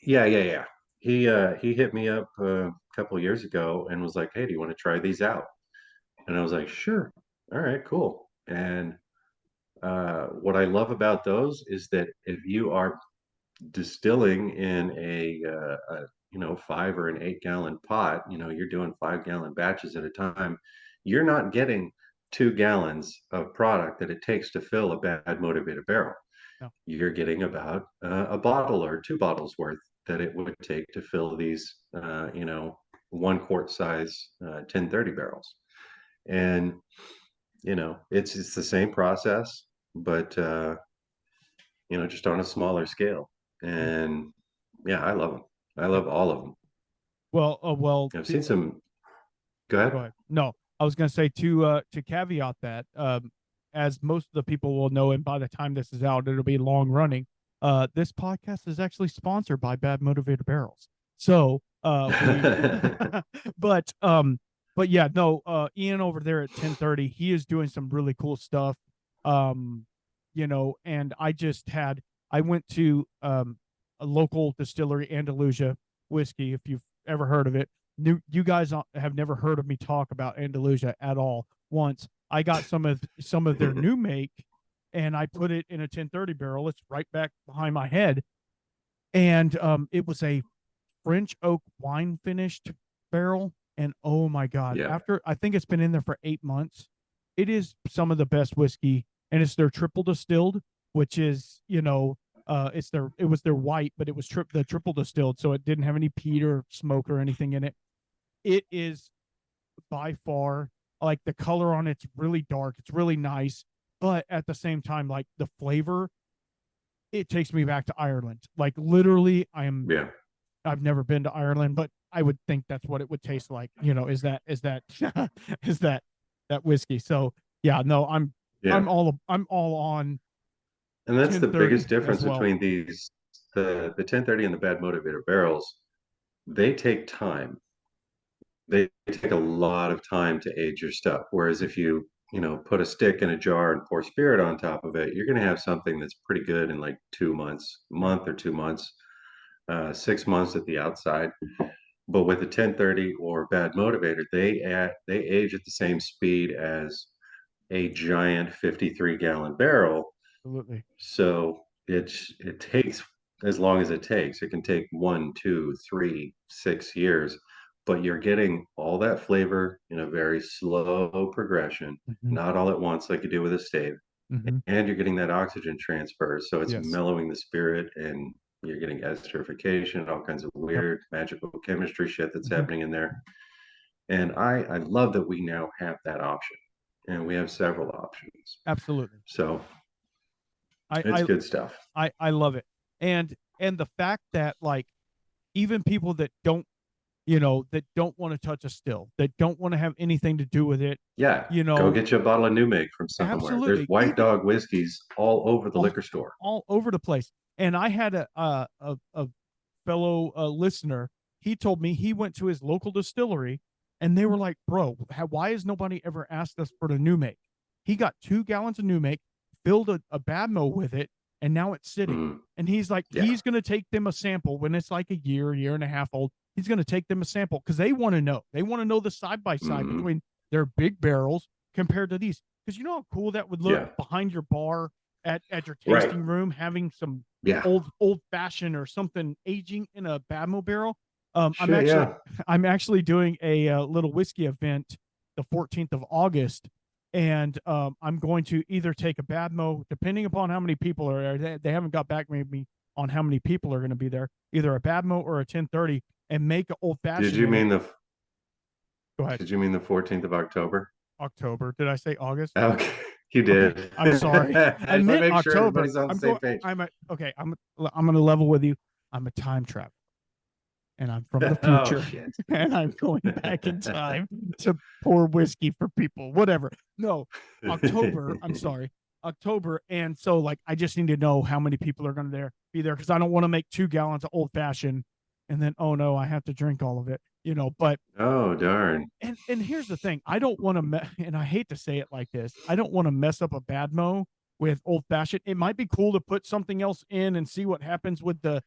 C: Yeah. He hit me up a couple years ago and was like, "Hey, do you want to try these out?" And I was like, "Sure. All right, cool." And what I love about those is that if you are distilling in a 5 or an 8 gallon pot, you're doing 5 gallon batches at a time, you're not getting 2 gallons of product that it takes to fill a bad motivated barrel.
B: no,
C: You're getting about a bottle or 2 bottles worth that it would take to fill these 1 quart size 1030 barrels. And it's the same process, but just on a smaller scale.
B: yeah.
C: And yeah, I love them. I
B: Yeah.
C: love all of them.
B: Well,
C: I've seen some. Go
B: go
C: ahead.
B: ahead. No, I was going to say to caveat that, as most of the people will know, and by the time this is out, it'll be long running. This podcast is actually sponsored by Bad Motivated Barrels. So, we, but yeah, no, Ian over there at 1030, he is doing some really cool stuff. Um, and I went to a local distillery, Andalusia whiskey, if you've ever heard of it. You guys have never heard of me talk about Andalusia at all once. I got some of their new make, and I put it in a 1030 barrel. It's right back behind my head, and it was a French oak wine finished barrel. And oh my god,
C: Yeah.
B: after I think it's been in there for 8 months, it is some of the best whiskey, and it's their triple distilled, which is it was their white, but it was the triple distilled, so it didn't have any peat or smoke or anything in it. It is by far, like, the color on it's really dark. It's really nice, but at the same time, like, the flavor, it takes me back to Ireland. Like, literally,
C: Yeah.
B: I've never been to Ireland, but I would think that's what it would taste like. Is that is that whiskey? So yeah, no,
C: Yeah.
B: I'm all on
C: And that's the
B: 1030
C: biggest
B: as
C: difference
B: well.
C: between the 1030 and the bad motivator barrels. They take time. They take a lot of time to age your stuff. Whereas if you put a stick in a jar and pour spirit on top of it, you're going to have something that's pretty good in like 2 months,
B: Right.
C: month or 2 months, 6 months at the outside. But with a 1030 or bad motivator, they age at the same speed as a giant 53-gallon barrel.
B: Absolutely.
C: So it takes as long as it takes. It can take 1, 2, 3, 6 years, but you're getting all that flavor in a very slow progression,
B: Hmm.
C: not all at once like you do with a stave.
B: Hmm.
C: And you're getting that oxygen transfer, so it's
B: Yes.
C: mellowing the spirit, and you're getting esterification, all kinds of
B: Yep.
C: weird magical chemistry shit that's
B: Hmm.
C: happening in there. And I love that we now have that option, and we have several options.
B: Absolutely.
C: So
B: I
C: it's
B: I
C: good stuff.
B: I love it. And the fact that, like, even people that don't want to touch a still, that don't want to have anything to do with it,
C: Yeah,
B: you
C: go
B: know,
C: get you a bottle of New Make from somewhere. There's
B: absolutely.
C: White
B: Even
C: Dog whiskeys all over the
B: all,
C: liquor store.
B: all over the place. And I had a fellow listener. He told me he went to his local distillery, and they were like, "Bro, why has nobody ever asked us for the new make?" He got 2 gallons of new make, filled a Badmo with it, and now it's sitting.
C: Mm,
B: And he's like,
C: yeah,
B: he's going to take them a sample when it's like a year and a half old. He's going to take them a sample because they want to know. They want to know the side by side
C: mm,
B: between their big barrels compared to these. Because you know how cool that would look
C: yeah,
B: behind your bar at your
C: right.
B: tasting room, having some
C: Yeah.
B: old fashioned or something aging in a Badmo barrel. I'm
C: Shit,
B: actually
C: yeah.
B: I'm actually doing a little whiskey event the 14th of August, and I'm going to either take a Badmo, depending upon how many people are there. They haven't got back with me on how many people are going to be there, either a Badmo or a 1030, and make an old
C: Did
B: fashioned
C: you
B: in it.
C: mean the
B: Go ahead.
C: did you mean the 14th of October?
B: October. Did I say August?
C: Okay, you
B: Okay,
C: did.
B: I'm sorry.
C: I
B: I
C: just want to
B: meant
C: make sure
B: October.
C: everybody's on the
B: I'm
C: same
B: going.
C: page.
B: I'm going to level with you. I'm a time traveler, and I'm from the
C: Oh
B: future,
C: shit.
B: and I'm going back in time to pour whiskey for people. Whatever. No, October. I'm sorry, October. And so, like, I just need to know how many people are going to be there because I don't want to make 2 gallons of old fashioned, and then oh no, I have to drink all of it. But
C: Oh darn.
B: and here's the thing, I don't want to and I hate to say it like this, I don't want to mess up a Badmo with old fashioned. It might be cool to put something else in and see what happens with the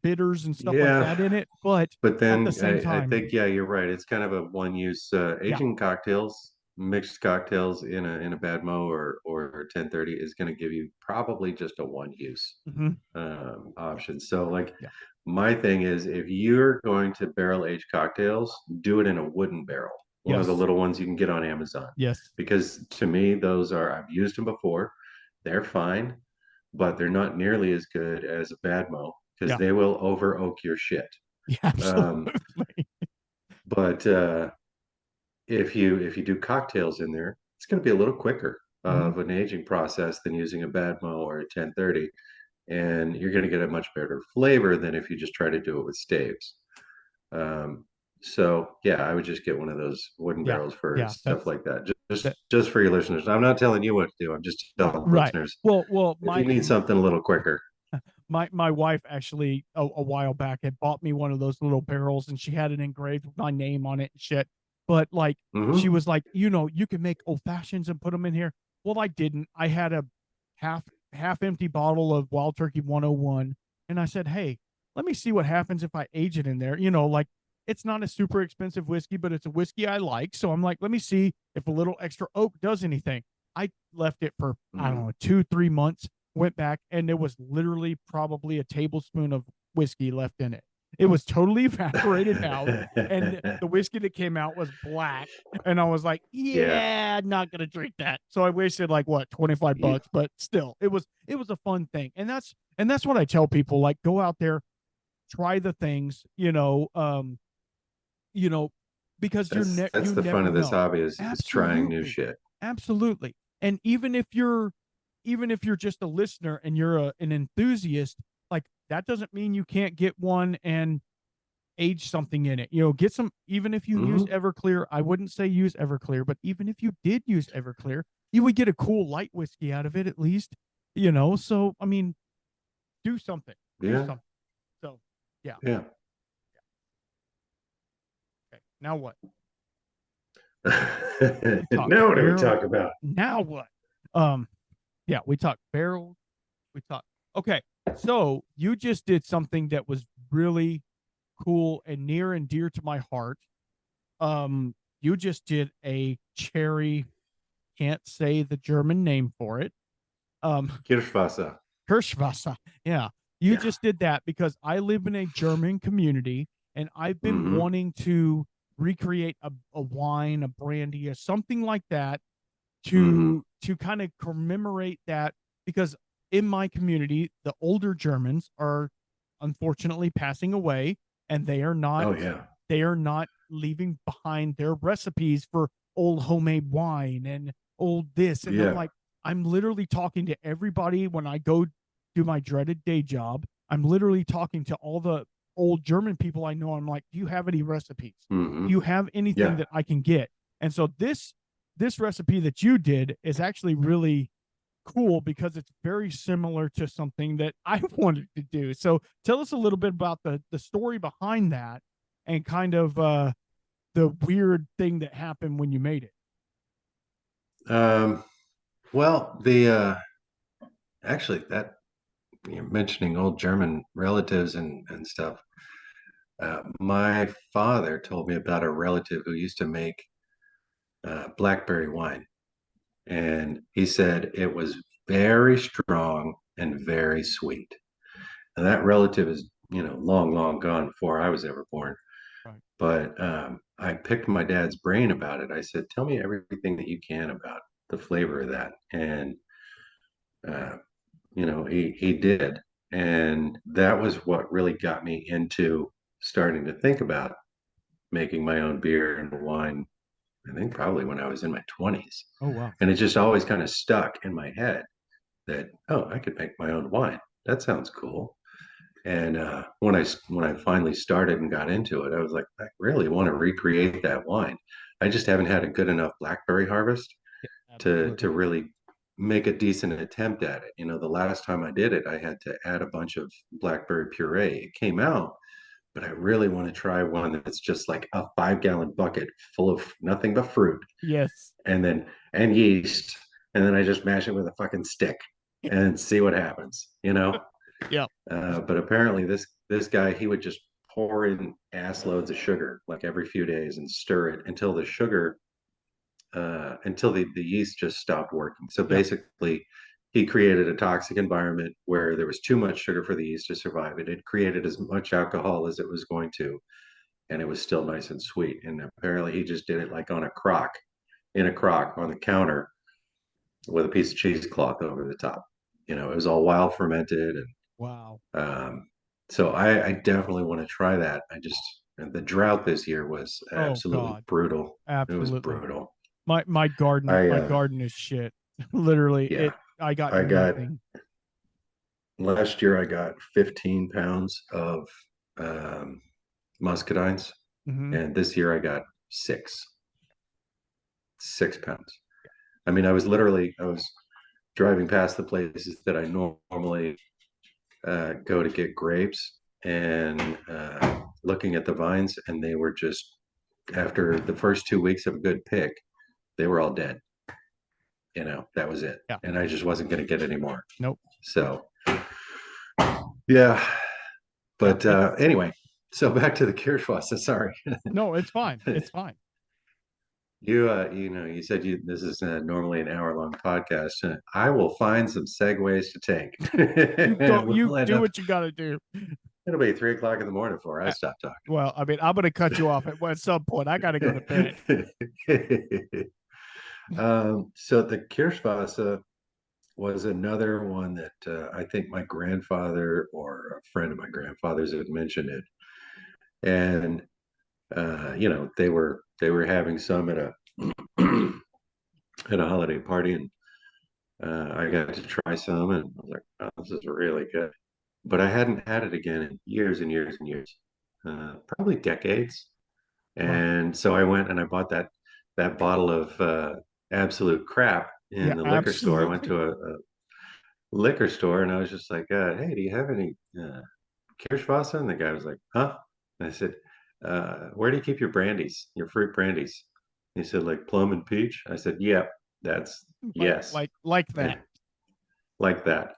B: bitters and stuff like
C: Yeah,
B: that in it, but
C: but
B: at the
C: then
B: same
C: I
B: time,
C: think yeah, you're right. It's kind of a one-use
B: yeah.
C: aging cocktails, mixed cocktails in a Badmo or 1030 is going to give you probably just a one-use
B: Hmm.
C: option. So like
B: Yeah.
C: my thing is if you're going to barrel age cocktails, do it in a wooden barrel, one of the
B: Yes.
C: little ones you can get on Amazon.
B: Yes.
C: Because to me, those are I've used them before. They're fine, but they're not nearly as good as a Badmo because
B: Yeah.
C: they will over oak your shit.
B: Yeah.
C: Um,
B: Absolutely.
C: but if you do cocktails in there, it's going to be a little quicker
B: Hmm.
C: of an aging process than using a Badmo or a 1030, and you're going to get a much better flavor than if you just try to do it with staves. Um, so yeah, I would just get one of those wooden
B: Yeah.
C: barrels for
B: Yeah.
C: stuff like that.
B: That
C: Just for your listeners. I'm not telling you what to do. I'm just telling
B: right.
C: listeners
B: Well,
C: if you need something a little quicker.
B: my wife actually a while back had bought me one of those little barrels, and she had it engraved with my name on it and shit. But like, she
C: Hmm.
B: was like, you can make old fashions and put them in here. Well, I didn't. I had a half half empty bottle of Wild Turkey 101, and I said, hey, let me see what happens if I age it in there. Like, it's not a super expensive whiskey, but it's a whiskey I like. So I'm like, let me see if a little extra oak does anything. I left it for, I don't
C: Hmm.
B: know, 2-3 months, went back, and there was literally probably a tablespoon of whiskey left in it. It was totally evaporated out, and the whiskey that came out was black. And I was like,
C: Yeah.
B: yeah, not gonna drink that. So I wasted like what, 25
C: You-
B: bucks, but still, it was a fun thing. And that's what I tell people, like, go out there, try the things, you know, because
C: that's
B: you
C: the fun
B: never
C: of this
B: know.
C: hobby is trying new
B: Absolutely.
C: shit.
B: Absolutely. And even if you're just a listener and you're an enthusiast, like, that doesn't mean you can't get one and age something in it. Get some, even if you use
C: Hmm.
B: Everclear, I wouldn't say use Everclear, but even if you did use Everclear, you would get a cool light whiskey out of it at least, so I mean, do something. Do
C: Yeah.
B: something. So, yeah.
C: Yeah.
B: Okay. Now what? We talked
C: Now what do we
B: barrel.
C: talk about?
B: Now what? Um, yeah, we talked barrels. We talked. Okay, so you just did something that was really cool and near and dear to my heart. You just did a cherry. Can't say the German name for it.
C: Kirschwasser.
B: Kirschwasser. Yeah, you
C: Yeah.
B: just did that because I live in a German community, and I've been
C: Hmm.
B: wanting to recreate a wine, a brandy, or something like that
C: Hmm.
B: to kind of commemorate that, because in my community the older Germans are unfortunately passing away, and
C: Oh yeah.
B: they are not leaving behind their recipes for old homemade wine and old this, and I'm
C: Yeah.
B: like, I'm literally talking to everybody when I go do my dreaded day job. I'm literally talking to all the old German people I know. I'm like, do you have any recipes?
C: Hmm.
B: Do you have anything
C: Yeah.
B: that I can get? And so this recipe that you did is actually really cool because it's very similar to something that I wanted to do. So tell us a little bit about the story behind that, and kind of the weird thing that happened when you made it.
C: Um, well, the actually that you're mentioning old German relatives and stuff. My father told me about a relative who used to make blackberry wine, and he said it was very strong and very sweet. And that relative is, long gone before I was ever born.
B: Right.
C: But I picked my dad's brain about it. I said, "Tell me everything that you can about the flavor of that." And uh, he did, and that was what really got me into starting to think about making my own beer and wine. I think probably when I was in my 20s,
B: Oh wow.
C: and it just always kind of stuck in my head that, oh, I could make my own wine. That sounds cool. And when I finally started and got into it, I was like, I really want to recreate that wine. I just haven't had a good enough blackberry harvest
B: Yeah,
C: to
B: absolutely.
C: really make a decent attempt at it. The last time I did it, I had to add a bunch of blackberry puree. It came out, but I really want to try one that's just like a 5-gallon bucket full of nothing but fruit
B: Yes.
C: and yeast, and then I just mash it with a fucking stick and see what happens.
B: Yeah.
C: But apparently this guy, he would just pour in ass loads of sugar like every few days and stir it until the sugar until the yeast just stopped working. So
B: Yeah.
C: basically, he created a toxic environment where there was too much sugar for the yeast to survive. It had created as much alcohol as it was going to, and it was still nice and sweet. And apparently, he just did it like in a crock on the counter with a piece of cheesecloth over the top. It was all wild fermented,
B: Wow.
C: and so I definitely want to try that. And the drought this year was
B: Oh
C: absolutely
B: God.
C: brutal. It was
B: Absolutely.
C: brutal.
B: My garden
C: I
B: my garden is shit. Literally,
C: Yeah,
B: I got
C: I got
B: nothing.
C: last year I got 15 pounds of um, muscadines,
B: Hmm.
C: and this year I got 6 pounds. I was driving past the places that I normally go to get grapes, and looking at the vines, and they were just, after the first 2 weeks of a good pick, they were all dead. That was it,
B: Yeah.
C: and I just wasn't going to get any more.
B: Nope.
C: So yeah,
B: Yeah.
C: but anyway, so back to the Kirschwasser. Sorry.
B: No, it's fine. It's fine.
C: You said this is normally an hour-long podcast. I will find some segues to take.
B: You go. You
C: We'll end
B: do
C: up.
B: what you got to do.
C: It'll be 3 o'clock in the morning before I
B: Uh,
C: stop talking.
B: Well, I mean, I'm gonna cut you off at some point. I got to go to bed.
C: So the Kirschwasser was another one that I think my grandfather or a friend of my grandfather's had mentioned it, and they were having some at a at a holiday party, and I got to try some, and I was like, oh, this is really good. But I hadn't had it again in years and years and years, probably decades.
B: Wow.
C: And so I went and I bought that bottle of absolute crap
B: Yeah.
C: in the liquor store. I went
B: Absolutely.
C: to a liquor store, and I was just like, "Hey, do you have any Kirschwasser?" And the guy was like, "Huh?" And I said, "Where do you keep your brandies, your fruit brandies?" He said, "Like plum and peach." I said, "Yep, that's
B: Like
C: yes."
B: like that.
C: Like that.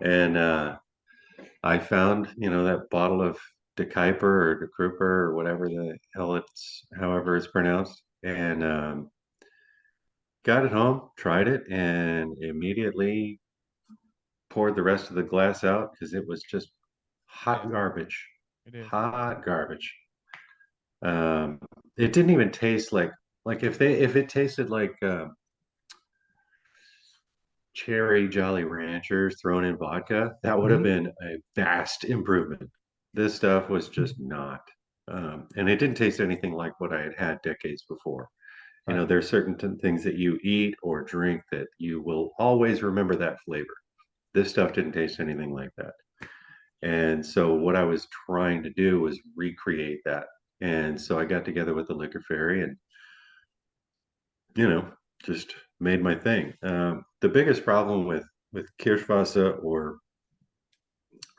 C: And I found, that bottle of De Kuyper or De Kruper or whatever the hell however it's pronounced, and got it home, tried it, and immediately poured the rest of the glass out because it was just
B: Yeah.
C: hot garbage,
B: It is.
C: hot garbage. Um, it didn't even taste like if it tasted like cherry Jolly Ranchers thrown in vodka, that would have
B: Mhm.
C: been a vast improvement. This stuff was just not. And it didn't taste anything like what I had had decades before.
B: Right.
C: There are certain things that you eat or drink that you will always remember that flavor. This stuff didn't taste anything like that. And so what I was trying to do was recreate that. And so I got together with the liquor fairy and, you know, just made my thing. The biggest problem with Kirschwasser or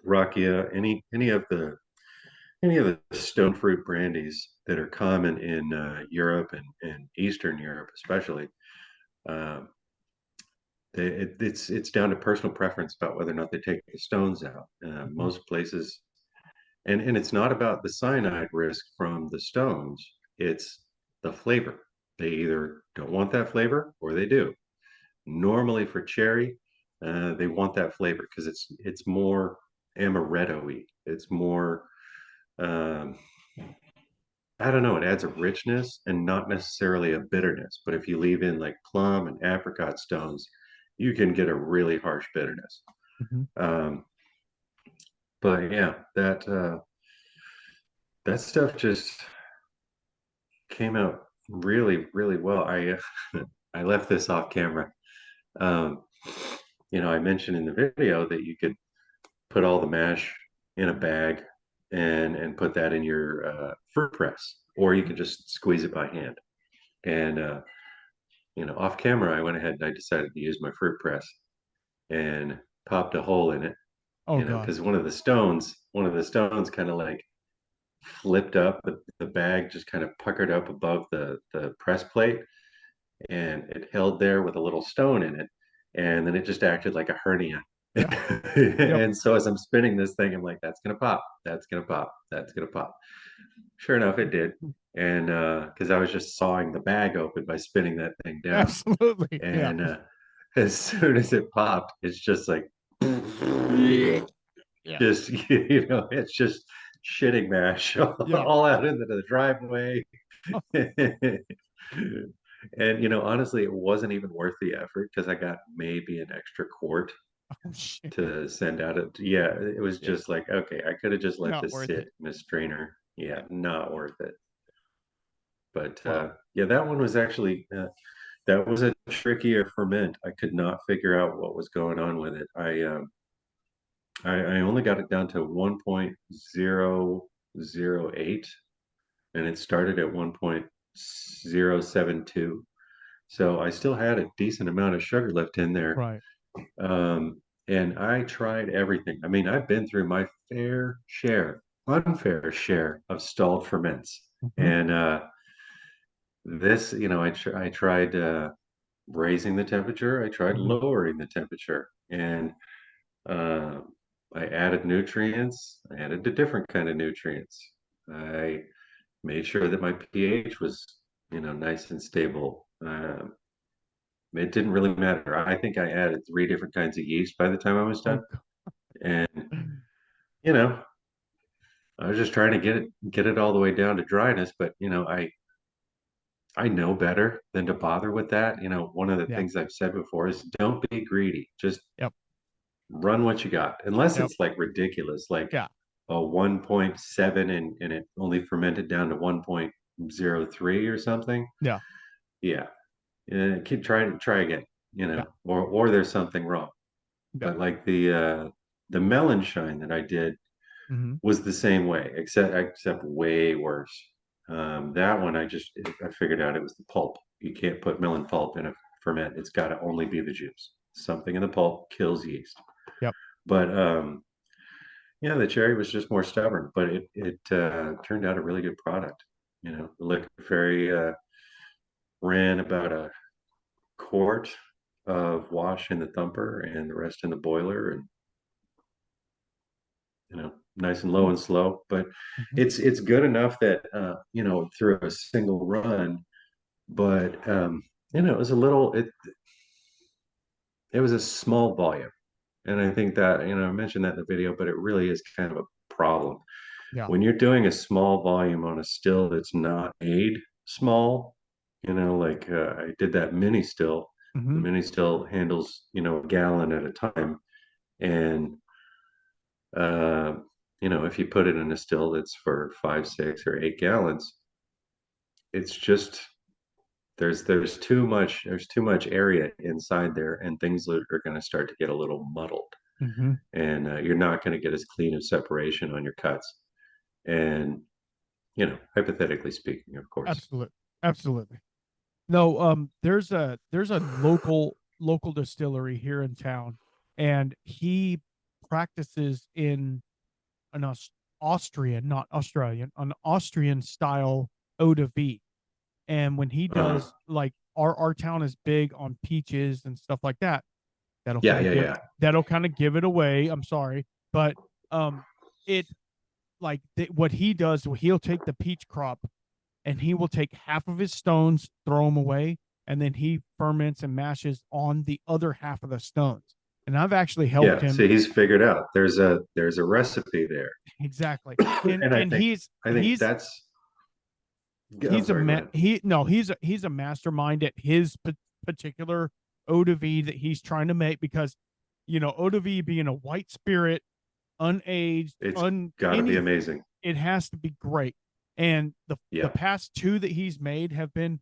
C: Rakia, any of the stone fruit brandies that are common in Europe and Eastern Europe, especially, um, it's down to personal preference about whether or not they take the stones out.
B: Mhm.
C: Most places, and it's not about the cyanide risk from the stones; it's the flavor. They either don't want that flavor or they do. Normally for cherry, they want that flavor because it's more amaretto-y. It's more, I don't know, it adds a richness and not necessarily a bitterness. But if you leave in like plum and apricot stones, you can get a really harsh bitterness.
B: Mm-hmm.
C: Um, but yeah, that stuff just came out really, really well. I left this off camera. Um, I mentioned in the video that you could put all the mash in a bag and put that in your fruit press, or you can just squeeze it by hand. And off camera, I went ahead and I decided to use my fruit press and popped a hole in it.
B: Oh God.
C: Because one of the stones kind of like flipped up, the bag just kind of puckered up above the press plate, and it held there with a little stone in it, and then it just acted like a hernia.
B: Yeah. Yep.
C: And so as I'm spinning this thing, I'm like, that's gonna pop, that's gonna pop, that's gonna pop. Sure enough, it did. And because I was just sawing the bag open by spinning that thing down.
B: Absolutely. Yeah.
C: And as soon as it popped, it's just like
B: Yeah.
C: just it's just shitting mash
B: Yeah.
C: all out into the driveway. And honestly, it wasn't even worth the effort because I got maybe an extra quart
B: Oh shit.
C: to send out. Yeah, it was
B: Yeah.
C: just like, okay, I could have just let
B: Not
C: this
B: worth
C: sit
B: it.
C: in a strainer. Yeah,
B: Yeah.
C: not worth it. But
B: Well.
C: yeah, that one was actually that was a trickier ferment. I could not figure out what was going on with it. I only got it down to 1.008, and it started at 1.072. So I still had a decent amount of sugar left in there.
B: Right.
C: And I tried everything. I mean, I've been through my unfair share of stalled ferments.
B: Mm-hmm.
C: And this, I tried raising the temperature, I tried
B: Mm-hmm.
C: lowering the temperature, and uh, I added nutrients. I added a different kind of nutrients. I made sure that my pH was, nice and stable. It didn't really matter. I think I added three different kinds of yeast by the time I was done.
B: Oh
C: And,
B: God.
C: you know, I was just trying to get it all the way down to dryness, but I know better than to bother with that. One of the
B: Yeah.
C: things I've said before is don't be greedy. Just
B: Yep.
C: run what you got. Unless
B: Yep.
C: it's like ridiculous, like
B: Yeah.
C: a 1.7 and it only fermented down to 1.03 or something.
B: Yeah.
C: Yeah. Keep trying to try again,
B: Yeah.
C: or there's something wrong.
B: Yeah.
C: But like the melon shine that I did
B: Mm-hmm.
C: was the same way, except way worse. That one I figured out it was the pulp. You can't put melon pulp in a ferment. It's got to only be the juice. Something in the pulp kills yeast.
B: Yep.
C: But yeah, the cherry was just more stubborn, but it turned out a really good product. The Liquor Fairy ran about a quart of wash in the thumper and the rest in the boiler, and nice and low and slow. But
B: Mm-hmm.
C: it's good enough that through a single run. But it was it was a small volume, and I think that I mentioned that in the video, but it really is kind of a problem
B: Yeah.
C: when you're doing a small volume on a still that's not made small. Like I did that mini still. The
B: Mm-hmm.
C: mini still handles a gallon at a time, and uh, if you put it in a still that's for 5, 6, or 8 gallons, it's just there's too much area inside there, and things are going to start to get a little muddled,
B: Mm-hmm.
C: and you're not going to get as clean of separation on your cuts. And hypothetically speaking, of course.
B: Absolutely. Absolutely. No, there's a local distillery here in town, and he practices in an Austrian, not Australian, an Austrian style eau de vie. And when he
C: uh,
B: does, like, our town is big on peaches and stuff like that. That'll
C: yeah,
B: kind of
C: yeah,
B: give
C: yeah.
B: that'll kind of give it away. I'm sorry, but it like what he does, he'll take the peach crop and he will take half of his stones, throw them away, and then he ferments and mashes on the other half of the stones. and I've actually helped
C: Yeah,
B: him.
C: so he's figured out there's a recipe there.
B: Exactly.
C: And
B: And
C: I think that's I'm
B: he's
C: sorry, go ahead.
B: he's a mastermind at his particular eau de vie that he's trying to make, because eau de vie being a white spirit, unaged,
C: It's got to be amazing.
B: it has to be great. And the
C: Yeah.
B: past two that he's made have been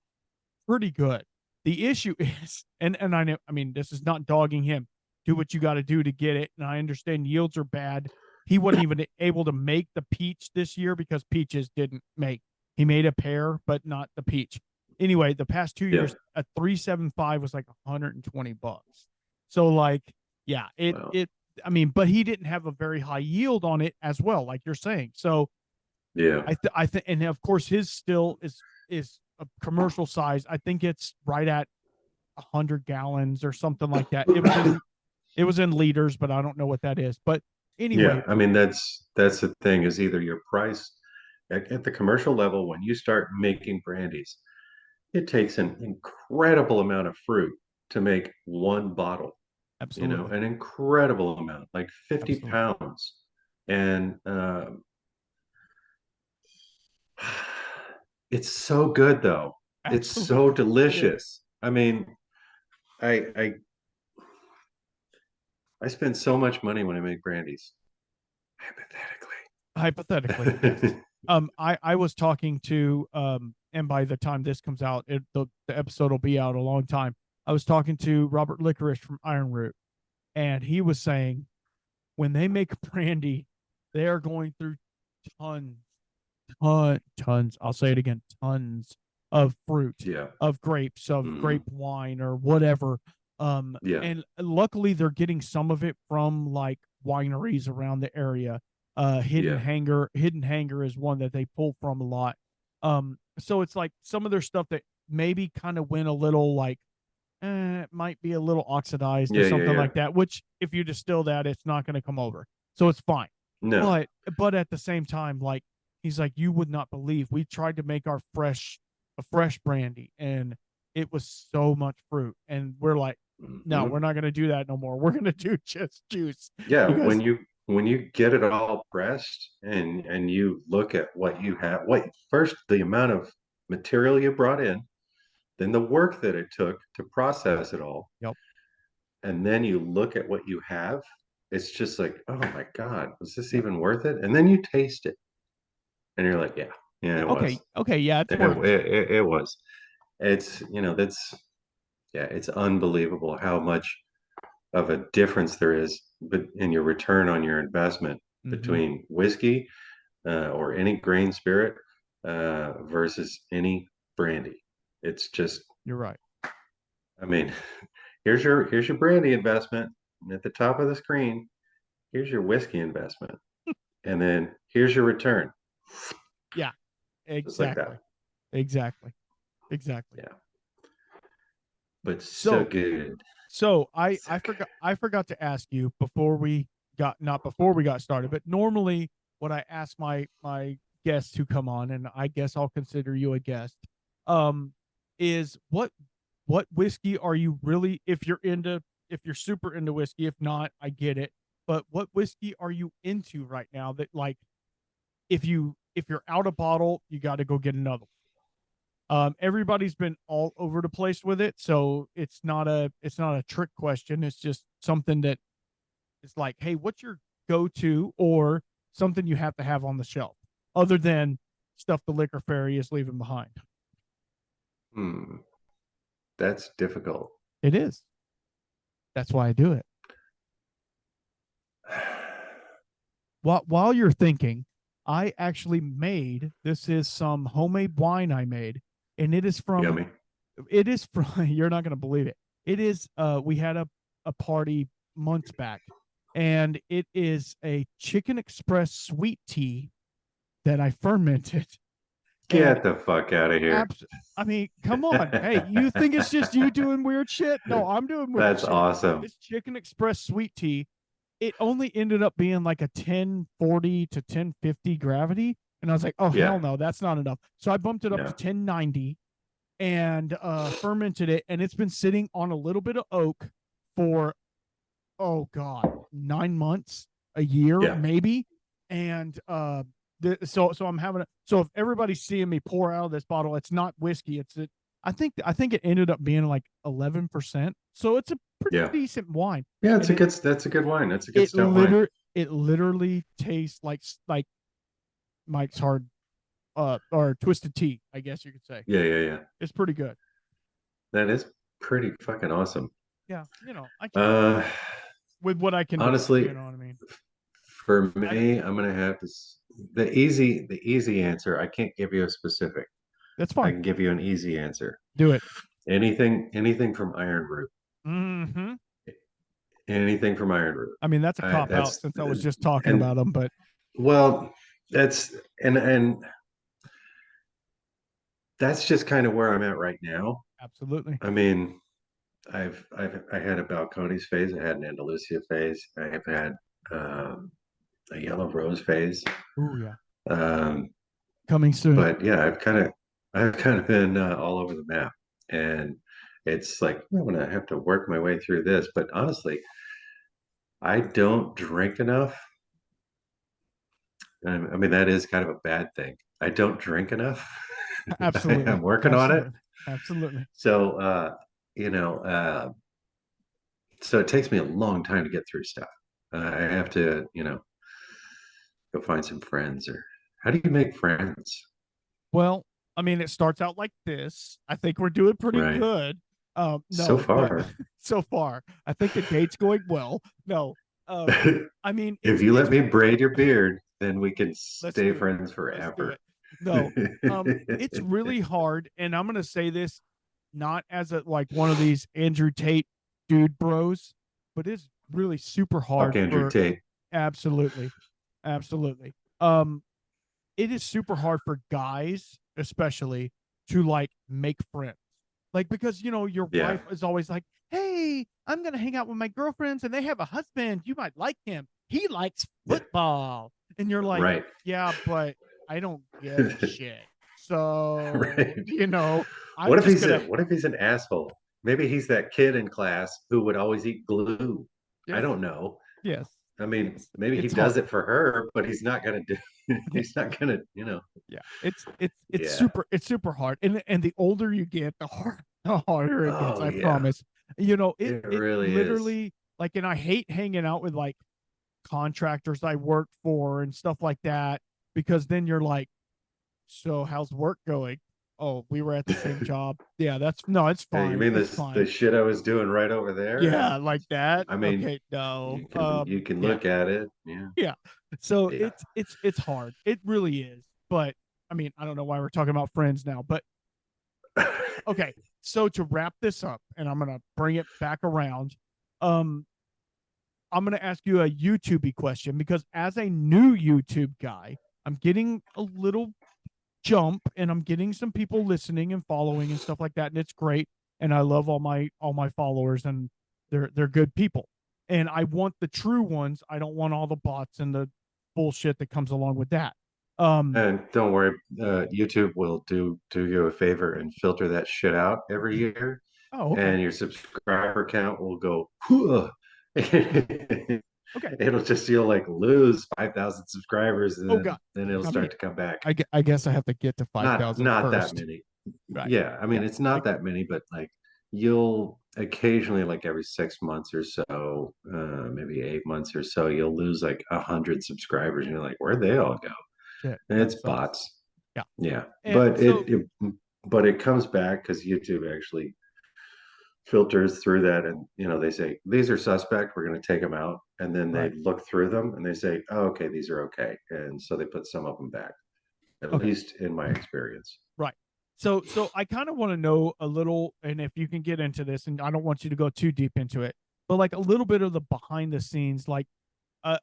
B: pretty good. The issue is, and I know, I mean, this is not dogging him. Do what you got to do to get it. And I understand yields are bad. He wasn't even able to make the peach this year because peaches didn't make. He made a pear, but not the peach. Anyway, the past 2 years, a 375 was like $120. So like, yeah,
C: Wow.
B: I mean, but he didn't have a very high yield on it as well, like you're saying. So
C: Yeah.
B: I think, and of course his still is a commercial size. I think it's right at 100 gallons or something like that. It was in liters, but I don't know what that is. But anyway,
C: Yeah, I mean that's the thing, is either your price at the commercial level. When you start making brandies, it takes an incredible amount of fruit to make one bottle,
B: absolutely,
C: an incredible amount, like 50
B: absolutely,
C: pounds. And it's so good though. It's so
B: absolutely.
C: delicious. I mean, I I spend so much money when I make brandies.
B: Hypothetically, yes.
C: Hypothetically.
B: I was talking to and by the time this comes out, the episode will be out a long time. I was talking to Robert Licorice from Iron Root, and he was saying when they make brandy, they are going through tons, tons. I'll say it again, tons of fruit,
C: Yeah.
B: of grapes, of grape wine or whatever.
C: Yeah.
B: And luckily they're getting some of it from like wineries around the area. Hidden Hanger is one that they pull from a lot. So it's like some of their stuff that maybe kind of went a little like, it might be a little oxidized or something like that, which if you distill that, it's not going to come over. So it's fine.
C: No.
B: But at the same time, like he's like, you would not believe we tried to make a fresh brandy and it was so much fruit. And we're like, no, we're not going to do that no more. We're going to do just juice.
C: Yeah,
B: because
C: when you get it all pressed and you look at what you have, first the amount of material you brought in, then the work that it took to process it all.
B: Yep.
C: And then you look at what you have, it's just like, oh my God, was this even worth it? And then you taste it and you're like, yeah, it was.
B: Okay, yeah, it's
C: It was. It's, it's unbelievable how much of a difference there is in your return on your investment between whiskey or any grain spirit versus any brandy. It's just,
B: you're right.
C: I mean, here's your brandy investment at the top of the screen. Here's your whiskey investment, and then here's your return.
B: Yeah,
C: Just like
B: exactly,
C: that.
B: exactly.
C: Yeah, but so good.
B: So I forgot to ask you before we not before we got started, but normally what I ask my guests who come on, and I guess I'll consider you a guest, is what whiskey are you really, if you're super into whiskey, if not, I get it, but what whiskey are you into right now that like if you're out of bottle, you got to go get another one. Everybody's been all over the place with it, so it's not a trick question. It's just something that is like, hey, what's your go-to or something you have to have on the shelf other than stuff the liquor fairy is leaving behind?
C: That's difficult.
B: It is. That's why I do it. While you're thinking, I actually made, this is some homemade wine I made, and it is from,
C: Yummy.
B: You're not going to believe it. It is, we had a party months back, and it is a Chicken Express sweet tea that I fermented.
C: Get the fuck out of here.
B: I mean, come on. Hey, you think it's just you doing weird shit? No, I'm doing weird
C: That's
B: shit.
C: awesome.
B: It's Chicken Express sweet tea. It only ended up being like a 1040 to 1050 gravity. And I was like, oh, hell no, that's not enough. So I bumped it up to 1090 and fermented it. And it's been sitting on a little bit of oak for oh God, 9 months, a year,
C: Yeah.
B: maybe. And so I'm having so if everybody's seeing me pour out of this bottle, it's not whiskey. I think it ended up being like 11%. So it's a pretty
C: Yeah.
B: decent wine.
C: Yeah,
B: And
C: that's a good wine. That's a good stout wine.
B: it literally tastes like Mike's Hard or Twisted Tea, I guess you could say.
C: Yeah.
B: It's pretty good.
C: That is pretty fucking awesome.
B: Yeah, I can with what I can
C: honestly,
B: do. You know what I mean?
C: for me, I'm gonna have to the easy answer. I can't give you a specific.
B: That's
C: I
B: fine.
C: can give you an easy answer.
B: Do it.
C: Anything from Iron Root.
B: Mm-hmm.
C: Anything from Iron Root.
B: I mean, that's a cop out
C: That's
B: since I was just talking
C: and
B: about them, but
C: well, that's and that's just kind of where I'm at right now.
B: absolutely.
C: I mean, I had a Balcones phase. I had an Andalusia phase. I have had a yellow rose phase.
B: Oh yeah,
C: Um,
B: coming soon.
C: but yeah, I've kind of been all over the map, and it's like I'm gonna have to work my way through this. But honestly, I don't drink enough. I mean, that is kind of a bad thing. I don't drink enough.
B: Absolutely.
C: I'm working on it.
B: Absolutely.
C: So, you know, so it takes me a long time to get through stuff. I have to, go find some friends or how do you make friends?
B: Well, I mean, it starts out like this. I think we're doing pretty
C: Right.
B: good.
C: So
B: No, but
C: far.
B: so far, I think the date's going well. No, I mean,
C: If you let me braid your beard, then we can stay friends
B: let's do
C: forever.
B: it. No, it's really hard, and I'm gonna say this not as a like one of these Andrew Tate dude bros, but it's really super hard
C: Fuck Andrew
B: for
C: Tate.
B: absolutely, absolutely. It is super hard for guys, especially, to like make friends. Like because your
C: Yeah.
B: wife is always like, "Hey, I'm gonna hang out with my girlfriends, and they have a husband. You might like him. He likes football." And you're like,
C: Right.
B: "Yeah, but I don't give a shit." So
C: Right.
B: I'm just gonna
C: What if he's an asshole? Maybe he's that kid in class who would always eat glue. I
B: yes,
C: don't know.
B: yes.
C: I mean, maybe he
B: It's
C: does
B: hard.
C: it for her, but he's not gonna do
B: Yeah,
C: he's not gonna,
B: yeah. It's
C: Yeah.
B: super hard. And the older you get, the harder it gets.
C: Oh
B: I
C: yeah.
B: promise. It
C: It
B: it
C: really is.
B: literally like, and I hate hanging out with like contractors I work for and stuff like that because then you're like, so how's work going? Oh, we were at the same job. Yeah, it's
C: Hey, you
B: fine.
C: mean
B: It's
C: the
B: fine.
C: shit I was doing right over there?
B: Yeah, like that.
C: I mean,
B: Okay, no.
C: you can
B: Yeah,
C: look at it. Yeah.
B: yeah. So
C: Yeah.
B: it's hard. It really is. But I mean, I don't know why we're talking about friends now, but okay. So to wrap this up, and I'm gonna bring it back around. Um, I'm gonna ask you a YouTubey question because as a new YouTube guy, I'm getting a little jump and I'm getting some people listening and following and stuff like that, and it's great. And I love all my followers, and they're good people. And I want the true ones. I don't want all the bots and the bullshit that comes along with that.
C: And don't worry, YouTube will do you a favor and filter that shit out every year,
B: Oh, okay.
C: and your subscriber count will go. "Whoa."
B: Okay.
C: It'll just you'll like lose 5,000 subscribers, and
B: Oh God.
C: then it'll
B: I
C: start
B: mean,
C: to come back.
B: I guess I have to get to
C: Not
B: 5,000
C: not that
B: first.
C: many.
B: Right.
C: Yeah, I mean
B: Yeah.
C: it's not that many, but like you'll occasionally, like every 6 months or so, maybe 8 months or so, you'll lose like 100 subscribers, and you're like, where'd they all go?
B: Shit.
C: And
B: That
C: it's
B: sucks.
C: bots.
B: Yeah.
C: Yeah,
B: And
C: but
B: so
C: it comes back because YouTube actually filters through that, and they say these are suspect. We're going to take them out, and then they
B: right.
C: look through them and they say, oh, okay, these are okay, and so they put some of them back. At
B: Okay.
C: least in my experience.
B: Right. So I kind of want to know a little, and if you can get into this, and I don't want you to go too deep into it, but like a little bit of the behind the scenes, like, uh,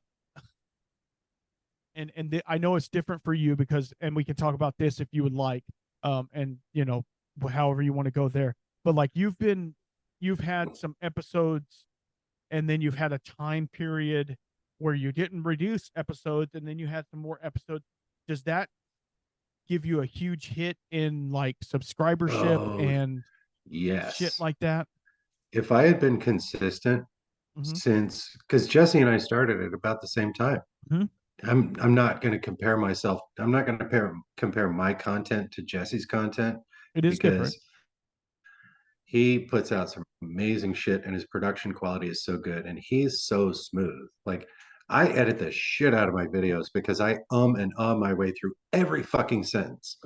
B: I know it's different for you because, and we can talk about this if you would like, and however you want to go there, but like you've had some episodes, and then you've had a time period where you didn't reduce episodes, and then you had some more episodes. Does that give you a huge hit in like subscribership
C: Oh,
B: and shit
C: yes.
B: like that?
C: If I had been consistent since, because Jesse and I started at about the same time.
B: Mhm.
C: I'm not going to compare myself. I'm not going to compare my content to Jesse's content
B: It is different.
C: because he puts out some amazing shit and his production quality is so good and he's so smooth. Like I edit the shit out of my videos because I and my way through every fucking sentence.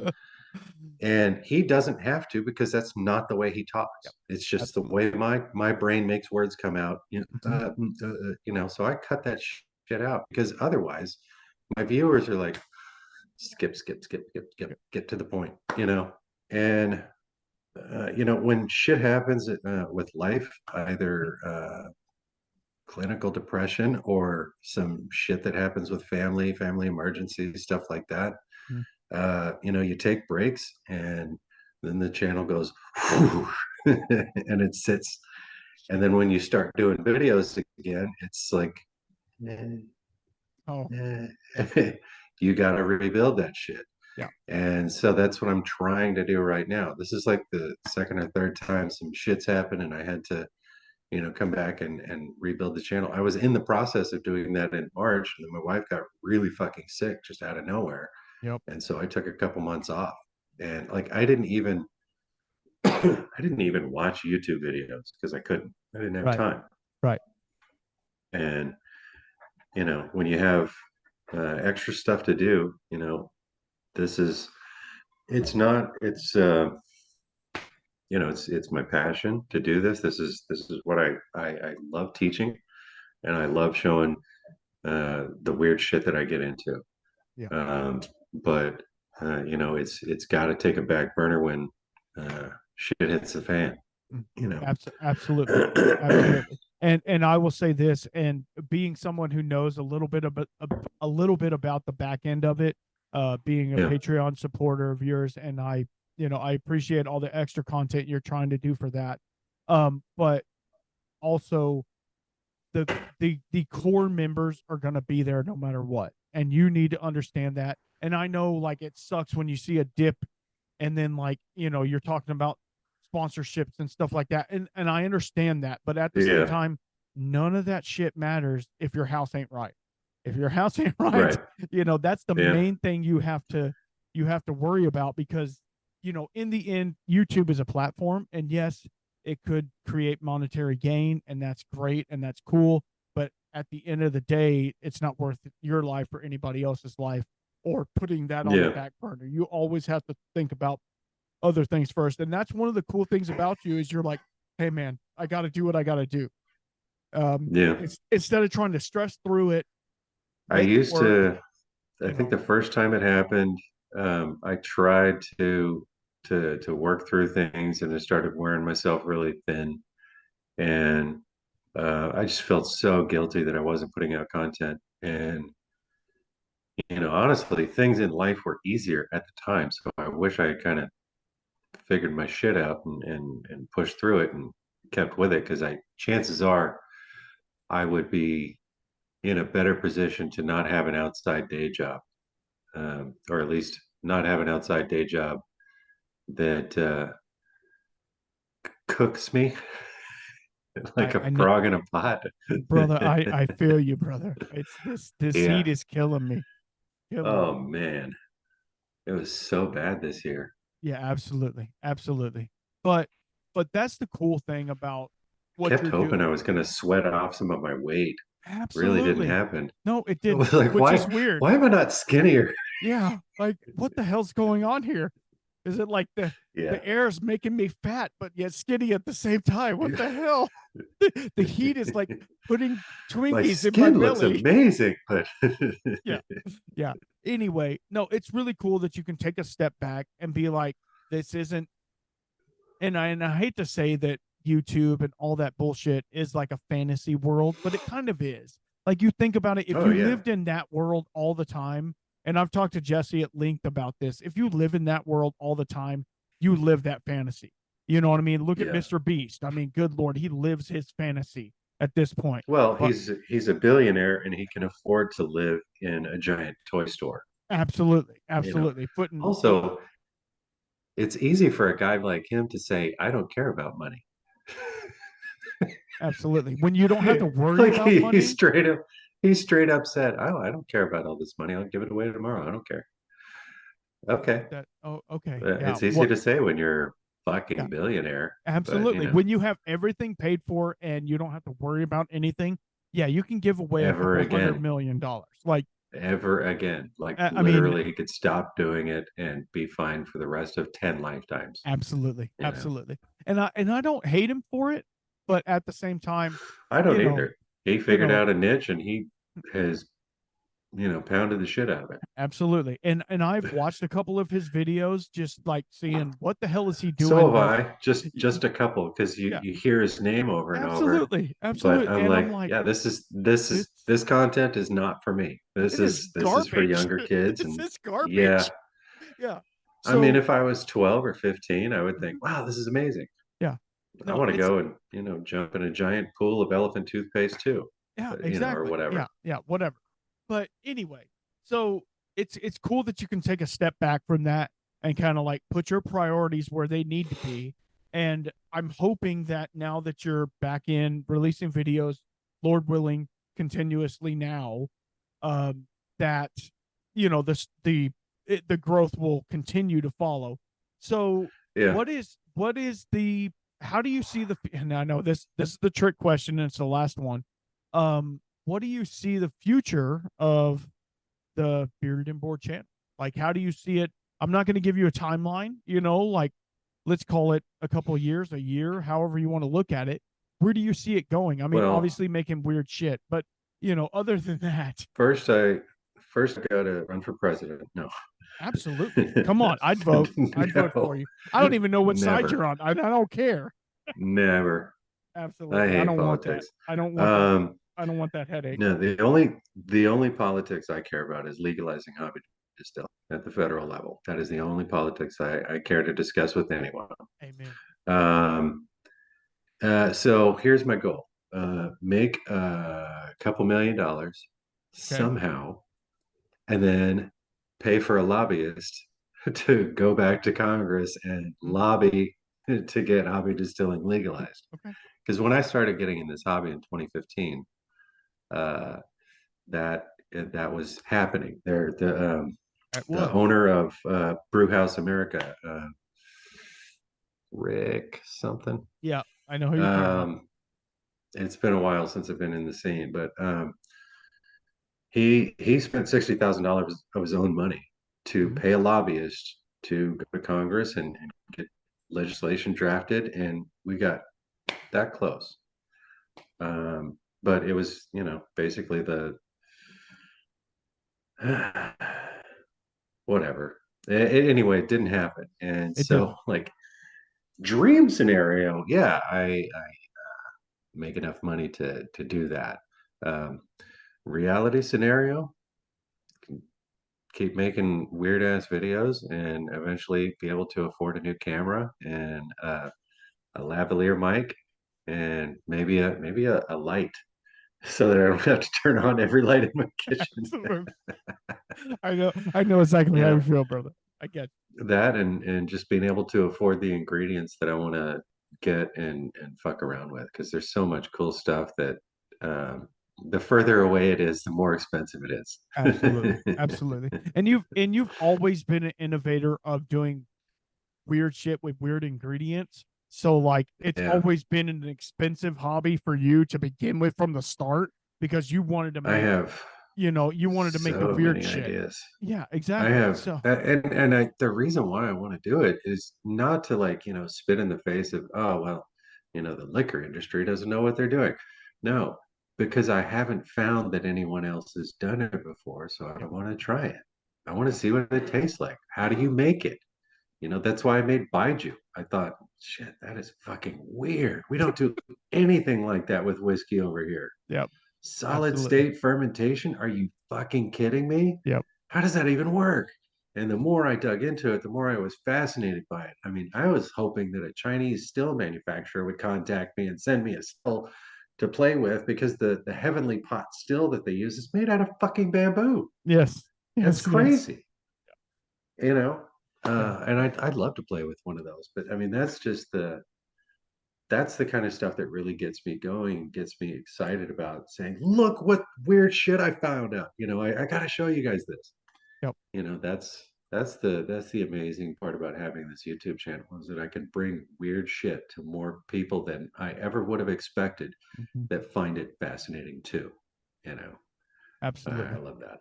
C: And he doesn't have to because that's not the way he talks. It's just the
B: Absolutely.
C: way my brain makes words come out.
B: Mhm.
C: So I cut that shit out because otherwise my viewers are like, skip, skip, skip, skip, skip, get to the point, And when shit happens with life, either clinical depression or some shit that happens with family emergencies, stuff like that.
B: Mhm.
C: You take breaks and then the channel goes and it sits. And then when you start doing videos again, it's like, eh,
B: Oh,
C: you got to rebuild that shit.
B: yeah.
C: And so that's what I'm trying to do right now. This is like the second or third time some shit's happened and I had to, come back and rebuild the channel. I was in the process of doing that in March, and then my wife got really fucking sick just out of nowhere.
B: Yep.
C: And so I took a couple months off. And like I didn't even I didn't even watch YouTube videos because I couldn't. I didn't have
B: Right.
C: time.
B: Right.
C: And when you have extra stuff to do, this is it's my passion to do this. This is what I love teaching, and I love showing the weird shit that I get into.
B: Yeah.
C: But it's got to take a back burner when shit hits the fan.
B: Mm.
C: You know.
B: Absolutely. Absolutely. And I will say this, and being someone who knows a little bit about the back end of it, being a
C: Yeah.
B: Patreon supporter of yours, and I appreciate all the extra content you're trying to do for that. But also the core members are going to be there no matter what, and you need to understand that. And I know, like, it sucks when you see a dip, and then, like, you're talking about sponsorships and stuff like that, and I understand that, but at the same
C: Yeah.
B: time, none of that shit matters if your house ain't right. If your house ain't right,
C: Right.
B: that's the
C: Yeah.
B: main thing you have to worry about, because in the end, YouTube is a platform, and yes, it could create monetary gain, and that's great and that's cool, but at the end of the day, it's not worth your life or anybody else's life, or putting that on the
C: Yeah.
B: back burner. You always have to think about other things first. And that's one of the cool things about you, is you're like, hey man, I got to do what I got to do.
C: Yeah.
B: It's instead of trying to stress through it,
C: I
B: make it
C: used
B: work.
C: to. I think the first time it happened, I tried to work through things, and I started wearing myself really thin, and I just felt so guilty that I wasn't putting out content. And honestly, things in life were easier at the time, so I wish I had kind of figured my shit out and pushed through it and kept with it, because chances are I would be in a better position to not have an outside day job, or at least not have an outside day job that cooks me like a
B: I know,
C: frog in a pot.
B: brother. I feel you, brother. It's this
C: Yeah.
B: heat is killing me. Killing
C: Oh
B: me.
C: man, it was so bad this year.
B: Yeah, absolutely, absolutely. But that's the cool thing about what
C: Kept
B: you're
C: hoping I
B: doing.
C: was going to sweat off some of my weight. Really didn't
B: Absolutely.
C: happen.
B: No, it
C: I
B: didn't,
C: was like,
B: which is
C: why?
B: weird.
C: Why am I not skinnier?
B: Yeah, like, what the hell's going on here? Is it like
C: Yeah.
B: the air is making me fat but yet skinny at the same time? What the hell? The heat is like putting
C: My
B: Twinkies in my
C: skin looks
B: belly.
C: amazing, but
B: Yeah. Yeah. Anyway, no, it's really cool that you can take a step back and be like, this isn't, and I hate to say that YouTube and all that bullshit is like a fantasy world, but it kind of is. Like, you think about it, if
C: oh
B: you
C: yeah,
B: lived in that world all the time, and I've talked to Jesse at length about this, if you live in that world all the time, you live that fantasy. You know what I mean? Look at
C: yeah.
B: Mr. Beast. I mean, good Lord, he lives his fantasy at this point.
C: Well,
B: But
C: he's a billionaire and he can afford to live in a giant toy store.
B: absolutely,
C: You know.
B: absolutely. Putting foot.
C: Also, it's easy for a guy like him to say, "I don't care about money."
B: Absolutely. When you don't have to worry
C: Like
B: about money.
C: he's straight up said, "Oh, I don't care about all this money. I'll give it away tomorrow. I don't care." Okay.
B: Okay. Yeah.
C: It's easy to say when you're a fucking billionaire, but
B: Absolutely. When you have everything paid for and you don't have to worry about anything, yeah, you can give away a
C: ever
B: couple $100
C: again,
B: million. Like,
C: ever again, like
B: I mean,
C: literally, he could stop doing it and be fine for the rest of 10 lifetimes.
B: absolutely,
C: You know,
B: absolutely. And I don't hate him for it, but at the same time,
C: I don't
B: you know,
C: either. He
B: you
C: figured
B: know,
C: out a niche and he has, pounded the shit out of it.
B: absolutely. And I've watched a couple of his videos, just like seeing what the hell is he
C: So
B: doing.
C: have
B: Like,
C: I, just a couple, because
B: yeah,
C: you hear his name over and over.
B: absolutely,
C: But
B: absolutely.
C: I'm
B: And I'm
C: like,
B: like,
C: yeah,
B: this
C: this content is not for me.
B: it is
C: This is for
B: garbage.
C: younger kids,
B: This
C: and
B: is
C: yeah,
B: garbage. Yeah.
C: I mean,
B: So,
C: if I was 12 or 15, I would
B: mhm,
C: think, wow, this is amazing.
B: yeah.
C: I
B: No,
C: want to
B: it's
C: go and jump in a giant pool of elephant toothpaste too,
B: yeah,
C: or
B: exactly. Yeah,
C: whatever.
B: yeah, whatever. But anyway, so it's cool that you can take a step back from that and kind of like put your priorities where they need to be. And I'm hoping that now that you're back in releasing videos, Lord willing, continuously now, that the growth will continue to follow. So
C: Yeah,
B: what is the how do you see the and I know this is the trick question and it's the last one. What do you see the future of the Bearded and Board channel? Like, how do you see it? I'm not going to give you a timeline, like let's call it a couple of years, a year, however you want to look at it. Where do you see it going? I mean,
C: well,
B: obviously making weird shit, but other than that,
C: first I got to run for president. No.
B: absolutely. Come on, I'd vote. I'd vote for
C: No,
B: you. I don't even know what side you're
C: never,
B: on. I don't care.
C: never. I
B: Absolutely. I
C: hate
B: don't want that.
C: politics.
B: I don't want that.
C: Um,
B: I don't want that headache.
C: no, the only politics I care about is legalizing hobby distilling at the federal level. That is the only politics I care to discuss with anyone.
B: Amen.
C: Um, so here's my goal: make a couple $1 million
B: Okay.
C: somehow, and then pay for a lobbyist to go back to Congress and
B: Mhm.
C: lobby to get hobby distilling legalized.
B: Okay.
C: Because when I started getting in this hobby in 2015, uh, that was happening.
B: It
C: The
B: was.
C: owner of Brewhouse America, Rick something.
B: Yeah. I know who you're talking about.
C: Um, it's been a while since I've been in the scene, but he spent $60,000 of his own money to
B: Mhm.
C: pay a lobbyist to go to Congress and get legislation drafted, and we got that close. But it was, basically the whatever. Anyway, it didn't happen, and
B: It
C: so
B: didn't.
C: like dream scenario, yeah, I make enough money to do that. Um, reality scenario, keep making weird ass videos and eventually be able to afford a new camera and a lavalier mic and maybe a light so that I don't have to turn on every light in my kitchen.
B: Absolutely. I know exactly
C: You
B: how you
C: know,
B: feel, brother. I get
C: that and just being able to afford the ingredients that I want to get and fuck around with, because there's so much cool stuff that um, the further away it is, the more expensive it
B: absolutely.
C: is.
B: Absolutely. And you've always been an innovator of doing weird shit with weird ingredients. So like it's
C: Yeah,
B: always been an expensive hobby for you to begin with from the start because you wanted to
C: I
B: make,
C: have
B: you wanted to make the
C: so
B: weird
C: many
B: shit.
C: ideas.
B: Yeah,
C: I
B: exactly.
C: have,
B: So
C: the reason why I want to do it is not to like, spit in the face of, oh, well, the liquor industry doesn't know what they're doing. No, because I haven't found that anyone else has done it before. So I
B: yeah,
C: want to try it. I want to see what it tastes like. How do you make it? That's why I made Baiju. I thought, shit, that is fucking weird. We don't do anything like that with whiskey over here.
B: yeah,
C: Solid
B: absolutely.
C: state fermentation? Are you fucking kidding me?
B: Yep.
C: How does that even work? And the more I dug into it, the more I was fascinated by it. I mean, I was hoping that a Chinese still manufacturer would contact me and send me a still to play with, because the heavenly pot still that they use is made out of fucking bamboo.
B: Yes.
C: That's
B: Yes. Yes.
C: crazy, you know?
B: Yeah.
C: And I'd love to play with one of those, but I mean, that's just that's the kind of stuff that really gets me going, gets me excited about saying, look what weird shit I found out. I got to show you guys this.
B: Yep.
C: That's the amazing part about having this YouTube channel, is that I can bring weird shit to more people than I ever would have expected,
B: Mhm.
C: that find it fascinating too. I
B: Absolutely.
C: love that.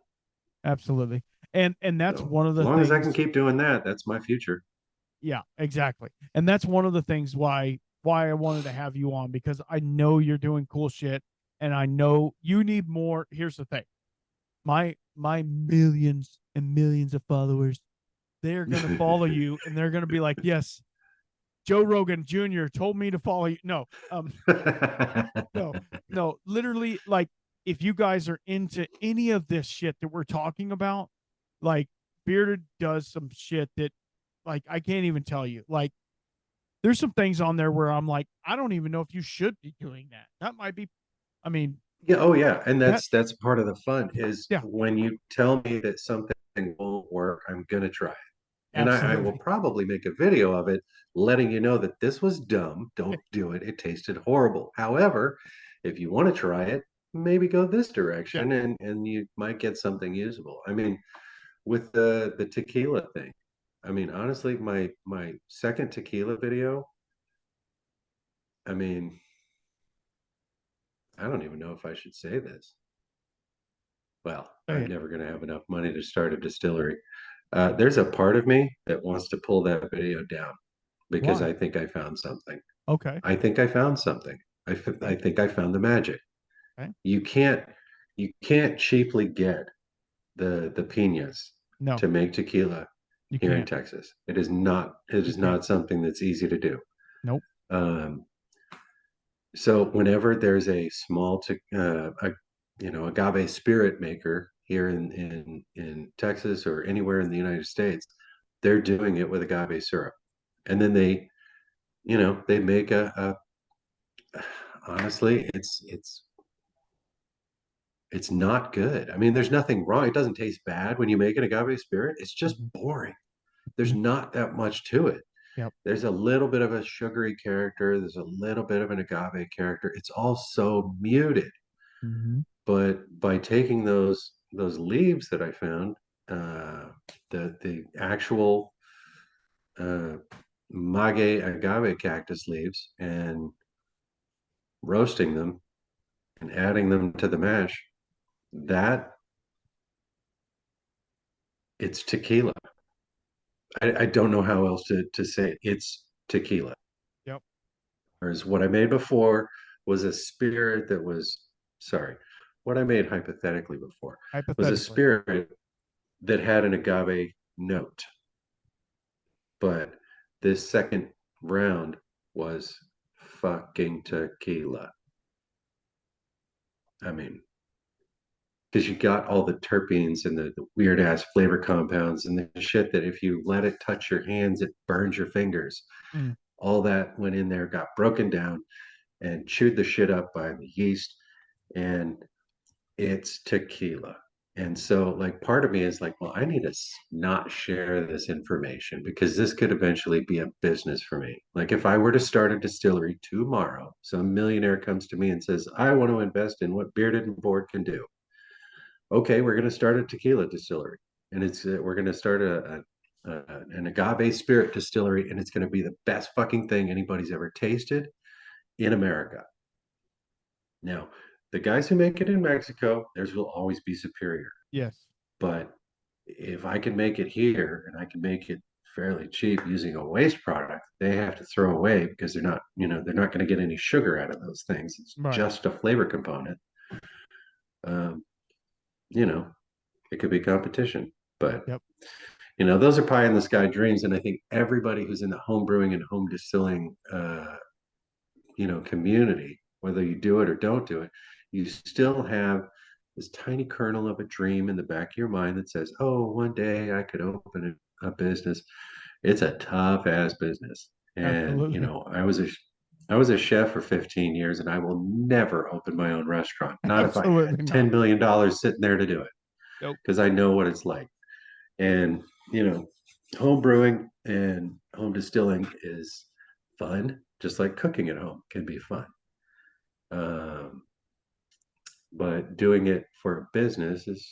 B: Absolutely. And that's
C: So
B: one of
C: as
B: the
C: long as I can
B: things.
C: keep doing that, that's my future.
B: Yeah, exactly. And that's one of the things why I wanted to have you on, because I know you're doing cool shit and I know you need more. Here's the thing. My millions and millions of followers, they're going to follow you and they're going to be like, "Yes, Joe Rogan Jr. told me to follow you." No, no, literally, like, if you guys are into any of this shit that we're talking about, like, Bearded does some shit that, like, I can't even tell you. Like, there's some things on there where I'm like, I don't even know if you should be doing that. That might be, I mean,
C: Yeah, oh yeah, and
B: that,
C: that's part of the fun, is
B: yeah,
C: when you tell me that something won't work, I'm gonna try it. And I will
B: absolutely.
C: probably make a video of it, letting you know that this was dumb. Don't do it. It tasted horrible. However, if you want to try it, maybe go this
B: Yeah.
C: direction, and you might get something usable. I mean, with the tequila thing, I mean, honestly, my second tequila video, I mean, I don't even know if I should say this. Well,
B: Say
C: I'm
B: it.
C: never going to have enough money to start a distillery. There's a part of me that wants to pull that video down because
B: Why?
C: I think I found something.
B: Okay.
C: I think I found something. I
B: Okay.
C: think I found the magic.
B: Okay.
C: You can't you can't cheaply get the piñas
B: No,
C: to make tequila
B: you
C: here in
B: can't.
C: Texas. It
B: You
C: is
B: can't.
C: not something that's easy to do.
B: Nope.
C: Um, so whenever there's a small agave spirit maker here in Texas or anywhere in the United States, they're doing it with agave syrup, and then they make honestly, it's not good. I mean, there's nothing wrong. It doesn't taste bad when you make an agave spirit. It's just
B: Mhm.
C: boring. There's
B: Mhm.
C: not that much to it.
B: Yep.
C: There's a little bit of a sugary character. There's a little bit of an agave character. It's all so muted.
B: Hmm.
C: But by taking those leaves that I found, uh, the actual uh, maguey agave cactus leaves, and roasting them and adding them to the mash, that it's tequila. I don't know how else to say it. It's tequila.
B: Yep.
C: Whereas what I made before was a spirit that was, sorry, what I made hypothetically before was a
B: Hypothetically.
C: spirit that had an agave note. But this second round was fucking tequila. I mean, because you got all the terpenes and the weird ass flavor compounds and the shit that if you let it touch your hands, it burns your fingers.
B: Mm.
C: All that went in there, got broken down and chewed the shit up by the yeast, and it's tequila. And so, like, part of me is like, well, I need to not share this information because this could eventually be a business for me. Like, if I were to start a distillery tomorrow, some millionaire comes to me and says, I want to invest in what Bearded and Board can do. Okay, we're going to start a tequila distillery, and we're going to start an agave spirit distillery, and it's going to be the best fucking thing anybody's ever tasted in America. Now, the guys who make it in Mexico, theirs will always be superior.
B: Yes.
C: But if I can make it here and I can make it fairly cheap using a waste product, they have to throw away because they're not going to get any sugar out of those things. It's
B: Right.
C: just a flavor component. Um, you know, it could be competition, but
B: Yep.
C: those are pie in the sky dreams. And I think everybody who's in the home brewing and home distilling, community, whether you do it or don't do it, you still have this tiny kernel of a dream in the back of your mind that says, oh, one day I could open a business. It's a tough ass business. And,
B: Absolutely.
C: I was a chef for 15 years and I will never open my own restaurant. Not if I had
B: Absolutely
C: $10
B: not.
C: million sitting there to do it,
B: Nope.
C: because I know what it's like. And, home brewing and home distilling is fun. just like cooking at home can be fun. Um, but doing it for a business is,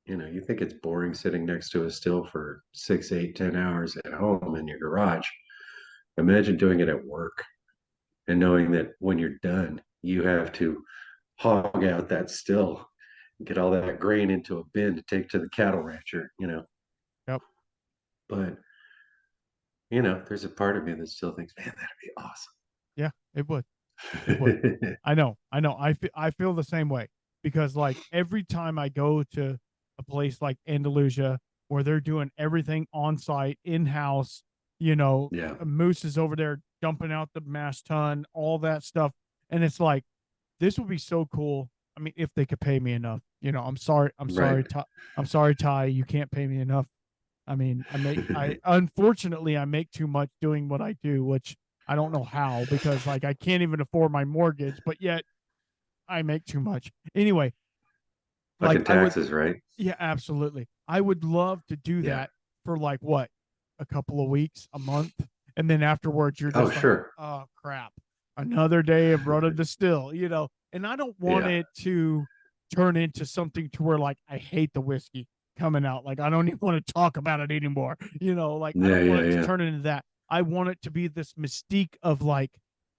C: you think it's boring sitting next to a still for 6, 8, 10 hours at home in your garage. Imagine doing it at work and knowing that when you're done, you have to hog out that still, get all that grain into a bin to take to the cattle rancher.
B: Yep.
C: But, there's a part of me that still thinks, man, that'd be awesome.
B: Yeah, it would. It would. I know. I feel the same way, because like every time I go to a place like Andalusia where they're doing everything on site, in house,
C: Yeah.
B: Moose is over there dumping out the mash tun, all that stuff, and it's like, this would be so cool. I mean, if they could pay me enough, I'm sorry,
C: Right.
B: I'm sorry, Ty, you can't pay me enough. I mean, I unfortunately I make too much doing what I do, which I don't know how, because like I can't even afford my mortgage, but yet I make too much. Anyway, like
C: Fucking
B: I would,
C: taxes, right?
B: yeah, absolutely. I would love to do
C: Yeah.
B: that for like what, a couple of weeks, a month, and then afterwards you're
C: Oh,
B: just like,
C: sure.
B: oh crap, another day of running the still, And I don't want
C: Yeah.
B: it to turn into something to where like I hate the whiskey coming out. Like I don't even want to talk about it anymore. Like I
C: Yeah,
B: don't want
C: yeah,
B: it to
C: yeah.
B: turn into that. I want it to be this mystique of like,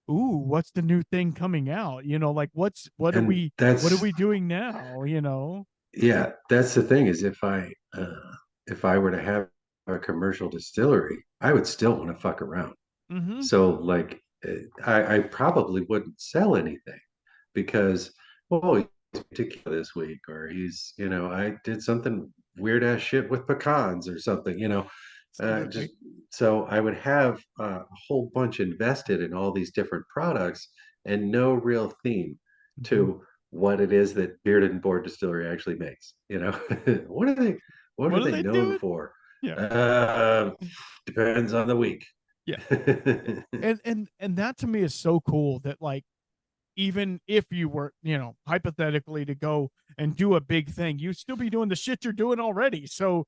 B: ooh, what's the new thing coming out? Like what are
C: And
B: we doing now?
C: yeah, that's the thing is if I were to have a commercial distillery, I would still want to fuck around.
B: Mm-hmm.
C: So like I probably wouldn't sell anything because, oh, he's tequila this week, or I did something weird ass shit with pecans or something.
B: Absolutely.
C: Just so I would have a whole bunch invested in all these different products and no real theme
B: Mm-hmm.
C: to what it is that Bearded and Board Distillery actually makes. What are they what
B: What
C: are
B: are
C: they
B: they
C: known
B: doing?
C: for?
B: Yeah.
C: Uh, Depends on the week.
B: Yeah. And that to me is so cool that like, even if you were, hypothetically to go and do a big thing, you'd still be doing the shit you're doing already. So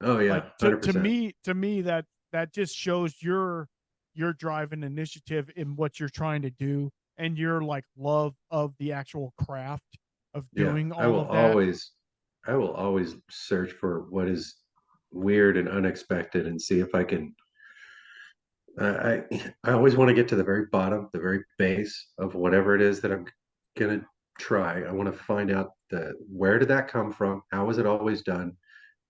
C: Oh
B: like
C: yeah,
B: to
C: 100%.
B: me that just shows your drive and initiative in what you're trying to do, and your like love of the actual craft of
C: Yeah,
B: doing all of that.
C: I will always search for what is weird and unexpected and see if I can. I always want to get to the very bottom, the very base of whatever it is that I'm gonna try. I want to find out the where did that come from? How was it always done?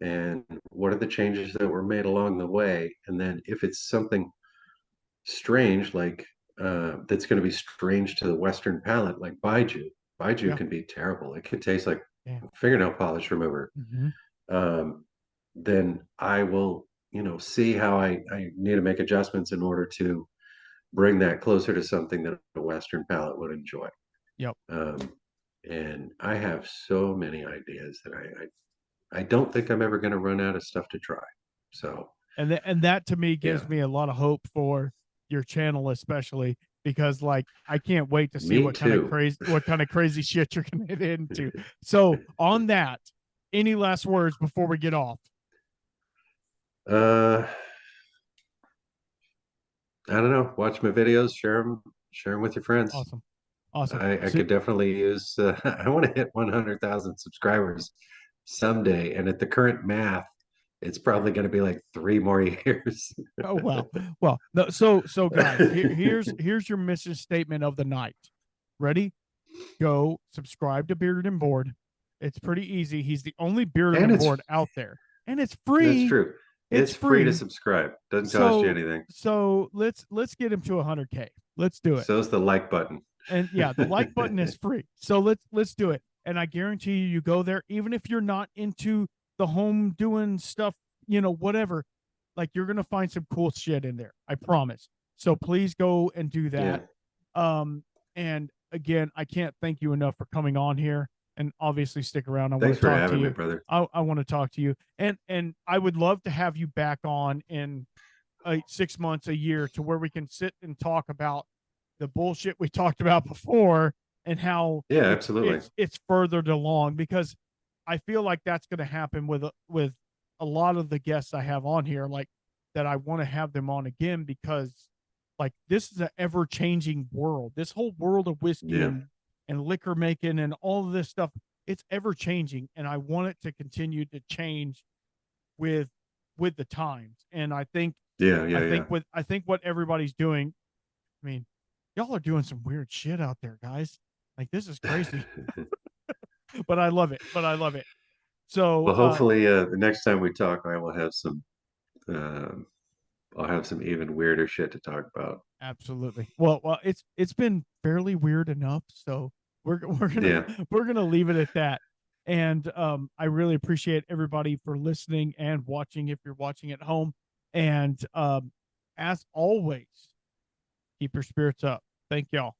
C: And what are the changes that were made along the way? And then if it's something strange, like that's going to be strange to the Western palate, like Baiju. Baiju
B: Yeah.
C: can be terrible. It could taste like
B: Yeah.
C: fingernail polish remover.
B: Mm-hmm.
C: Um, then I will, see how I need to make adjustments in order to bring that closer to something that a Western palate would enjoy.
B: Yep.
C: Um, and I have so many ideas that I don't think I'm ever going to run out of stuff to try. So
B: And that to me
C: yeah,
B: gives me a lot of hope for your channel, especially because like I can't wait to see
C: me too.
B: what kind of crazy shit you're gonna get into. So on that, any last words before we get off?
C: Uh, I don't know. Watch my videos, share them with your friends.
B: Awesome. Awesome.
C: I
B: So,
C: could definitely use. I want to hit 100,000 subscribers someday, and at the current math, it's probably going to be like 3 more years.
B: oh well. Well, no, so guys, here's your mission statement of the night. Ready? Go subscribe to Bearded and Board. It's pretty easy. He's the only Bearded
C: And
B: and
C: it's
B: Board out there. And it's
C: that's
B: free.
C: true.
B: It's
C: It's free to
B: free.
C: subscribe. Doesn't cost you
B: So
C: anything.
B: let's get him to 100K. Let's do it.
C: So's the like button.
B: And yeah, the like button is free. So let's do it. And I guarantee you go there, even if you're not into the home doing stuff, whatever, like you're gonna find some cool shit in there. I promise. So please go and do
C: Yeah.
B: that. And again, I can't thank you enough for coming on here, and obviously stick around. I want
C: Thanks
B: to
C: for
B: talk to
C: having me,
B: you.
C: brother.
B: I want to talk to you. And I would love to have you back on in 6 months, a year, to where we can sit and talk about the bullshit we talked about before, and how
C: Yeah,
B: it's
C: absolutely.
B: it's furthered along, because I feel like that's going to happen with a lot of the guests I have on here, like that I want to have them on again, because like this is an ever changing world. This whole world of whiskey
C: Yeah.
B: and liquor making and all of this stuff, it's ever changing. And I want it to continue to change with the times. And I think, I think what everybody's doing, I mean, y'all are doing some weird shit out there, guys. Like this is crazy, but I love it. So,
C: Well, hopefully, the next time we talk, I will have some. I'll have some even weirder shit to talk about.
B: absolutely. Well, it's been fairly weird enough, so we're gonna leave it at that. And I really appreciate everybody for listening and watching if you're watching at home. And as always, keep your spirits up. Thank y'all.